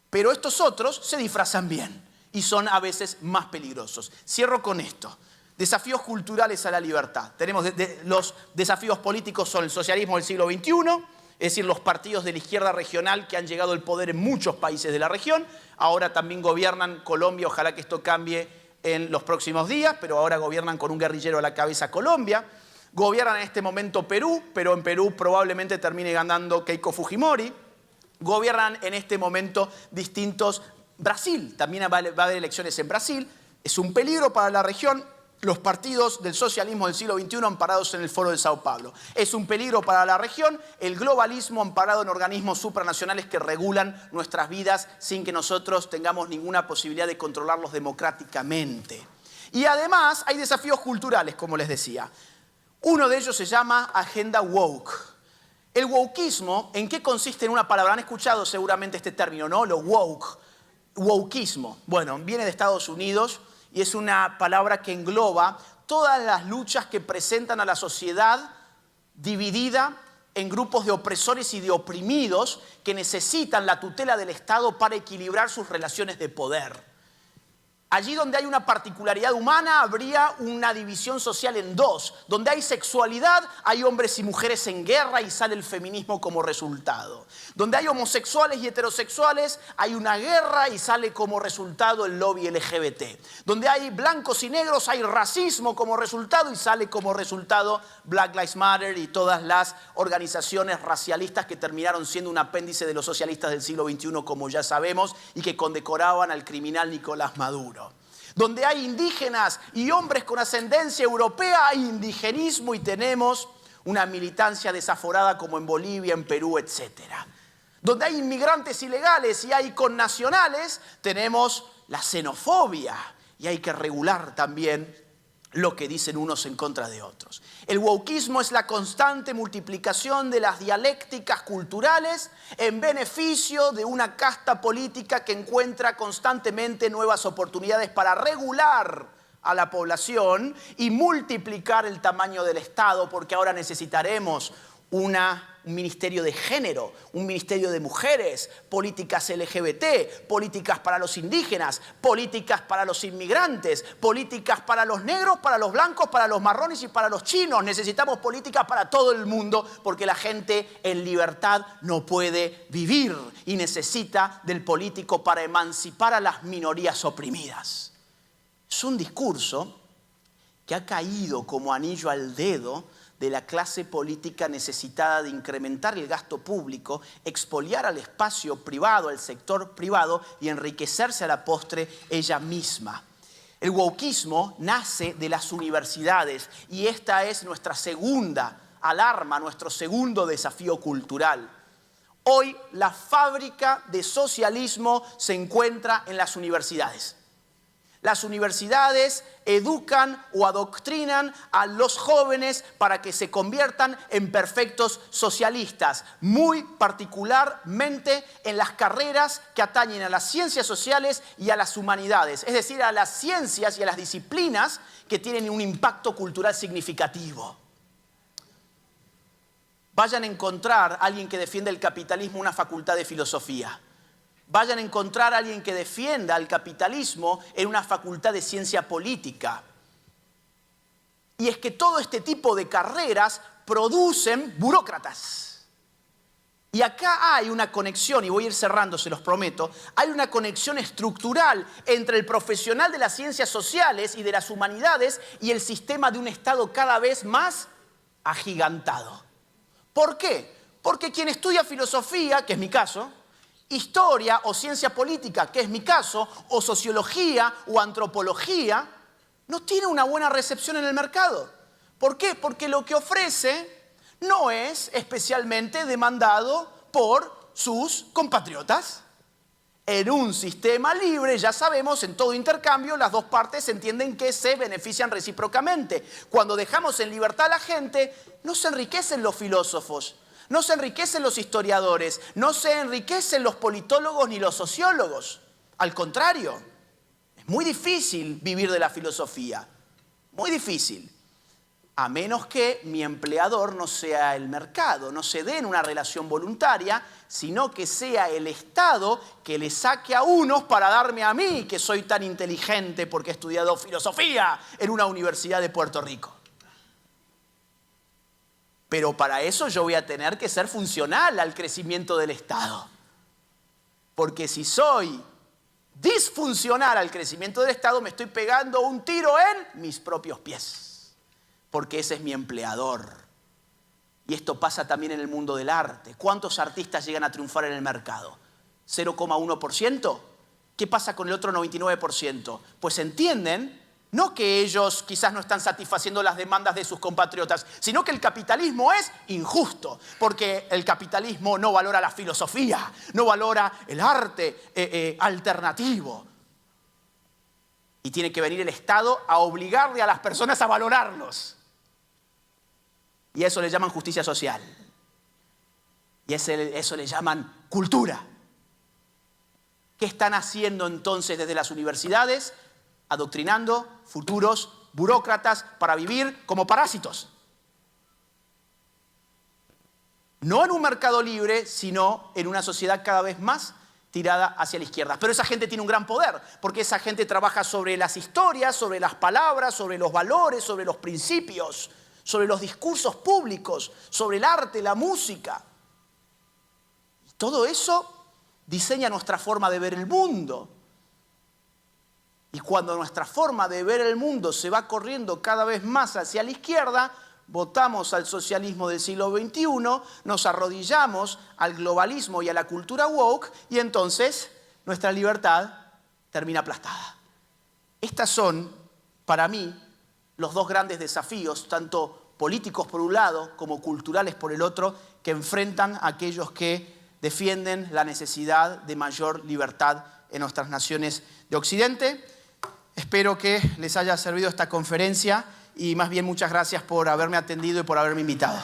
Pero estos otros se disfrazan bien y son a veces más peligrosos. Cierro con esto. Desafíos culturales a la libertad. Tenemos los desafíos políticos son el socialismo del siglo XXI, es decir, los partidos de la izquierda regional que han llegado al poder en muchos países de la región. Ahora también gobiernan Colombia, ojalá que esto cambie en los próximos días, pero ahora gobiernan con un guerrillero a la cabeza Colombia. Gobiernan en este momento Perú, pero en Perú probablemente termine ganando Keiko Fujimori. Gobiernan en este momento distintos... Brasil, también va a haber elecciones en Brasil. Es un peligro para la región. Los partidos del socialismo del siglo XXI amparados en el Foro de Sao Paulo. Es un peligro para la región el globalismo amparado en organismos supranacionales que regulan nuestras vidas sin que nosotros tengamos ninguna posibilidad de controlarlos democráticamente. Y además hay desafíos culturales, como les decía. Uno de ellos se llama Agenda Woke. El wokeismo, ¿en qué consiste en una palabra? Han escuchado seguramente este término, ¿no? Lo woke, wokeismo. Bueno, viene de Estados Unidos y es una palabra que engloba todas las luchas que presentan a la sociedad dividida en grupos de opresores y de oprimidos que necesitan la tutela del Estado para equilibrar sus relaciones de poder. Allí donde hay una particularidad humana, habría una división social en dos. Donde hay sexualidad, hay hombres y mujeres en guerra y sale el feminismo como resultado. Donde hay homosexuales y heterosexuales, hay una guerra y sale como resultado el lobby LGBT. Donde hay blancos y negros, hay racismo como resultado y sale como resultado Black Lives Matter y todas las organizaciones racialistas que terminaron siendo un apéndice de los socialistas del siglo XXI, como ya sabemos, y que condecoraban al criminal Nicolás Maduro. Donde hay indígenas y hombres con ascendencia europea, hay indigenismo y tenemos una militancia desaforada como en Bolivia, en Perú, etc. Donde hay inmigrantes ilegales y hay connacionales, tenemos la xenofobia y hay que regular también lo que dicen unos en contra de otros. El wokismo es la constante multiplicación de las dialécticas culturales en beneficio de una casta política que encuentra constantemente nuevas oportunidades para regular a la población y multiplicar el tamaño del Estado, porque ahora necesitaremos un ministerio de género, un ministerio de mujeres, políticas LGBT, políticas para los indígenas, políticas para los inmigrantes, políticas para los negros, para los blancos, para los marrones y para los chinos. Necesitamos políticas para todo el mundo porque la gente en libertad no puede vivir y necesita del político para emancipar a las minorías oprimidas. Es un discurso que ha caído como anillo al dedo de la clase política necesitada de incrementar el gasto público, expoliar al espacio privado, al sector privado y enriquecerse a la postre ella misma. El wokismo nace de las universidades y esta es nuestra segunda alarma, nuestro segundo desafío cultural. Hoy la fábrica de socialismo se encuentra en las universidades. Las universidades educan o adoctrinan a los jóvenes para que se conviertan en perfectos socialistas, muy particularmente en las carreras que atañen a las ciencias sociales y a las humanidades, es decir, a las ciencias y a las disciplinas que tienen un impacto cultural significativo. Vayan a encontrar a alguien que defienda el capitalismo en una facultad de filosofía. Vayan a encontrar a alguien que defienda al capitalismo en una facultad de ciencia política. Y es que todo este tipo de carreras producen burócratas. Y acá hay una conexión, y voy a ir cerrando, se los prometo, hay una conexión estructural entre el profesional de las ciencias sociales y de las humanidades y el sistema de un Estado cada vez más agigantado. ¿Por qué? Porque quien estudia filosofía, que es mi caso, historia o ciencia política, que es mi caso, o sociología o antropología, no tiene una buena recepción en el mercado. ¿Por qué? Porque lo que ofrece no es especialmente demandado por sus compatriotas. En un sistema libre, ya sabemos, en todo intercambio, las dos partes entienden que se benefician recíprocamente. Cuando dejamos en libertad a la gente, no se enriquecen los filósofos, no se enriquecen los historiadores, no se enriquecen los politólogos ni los sociólogos. Al contrario, es muy difícil vivir de la filosofía. Muy difícil. A menos que mi empleador no sea el mercado, no se dé en una relación voluntaria, sino que sea el Estado que le saque a unos para darme a mí, que soy tan inteligente porque he estudiado filosofía en una universidad de Puerto Rico. Pero para eso yo voy a tener que ser funcional al crecimiento del Estado. Porque si soy disfuncional al crecimiento del Estado, me estoy pegando un tiro en mis propios pies. Porque ese es mi empleador. Y esto pasa también en el mundo del arte. ¿Cuántos artistas llegan a triunfar en el mercado? ¿0,1%? ¿Qué pasa con el otro 99%? Pues entienden, no que ellos quizás no están satisfaciendo las demandas de sus compatriotas, sino que el capitalismo es injusto, porque el capitalismo no valora la filosofía, no valora el arte alternativo. Y tiene que venir el Estado a obligarle a las personas a valorarlos. Y a eso le llaman justicia social. Y a eso le llaman cultura. ¿Qué están haciendo entonces desde las universidades? Adoctrinando futuros burócratas para vivir como parásitos. No en un mercado libre, sino en una sociedad cada vez más tirada hacia la izquierda. Pero esa gente tiene un gran poder, porque esa gente trabaja sobre las historias, sobre las palabras, sobre los valores, sobre los principios, sobre los discursos públicos, sobre el arte, la música. Y todo eso diseña nuestra forma de ver el mundo. Y cuando nuestra forma de ver el mundo se va corriendo cada vez más hacia la izquierda, votamos al socialismo del siglo XXI, nos arrodillamos al globalismo y a la cultura woke, y entonces nuestra libertad termina aplastada. Estas son, para mí, los dos grandes desafíos, tanto políticos por un lado como culturales por el otro, que enfrentan a aquellos que defienden la necesidad de mayor libertad en nuestras naciones de Occidente. Espero que les haya servido esta conferencia y más bien muchas gracias por haberme atendido y por haberme invitado.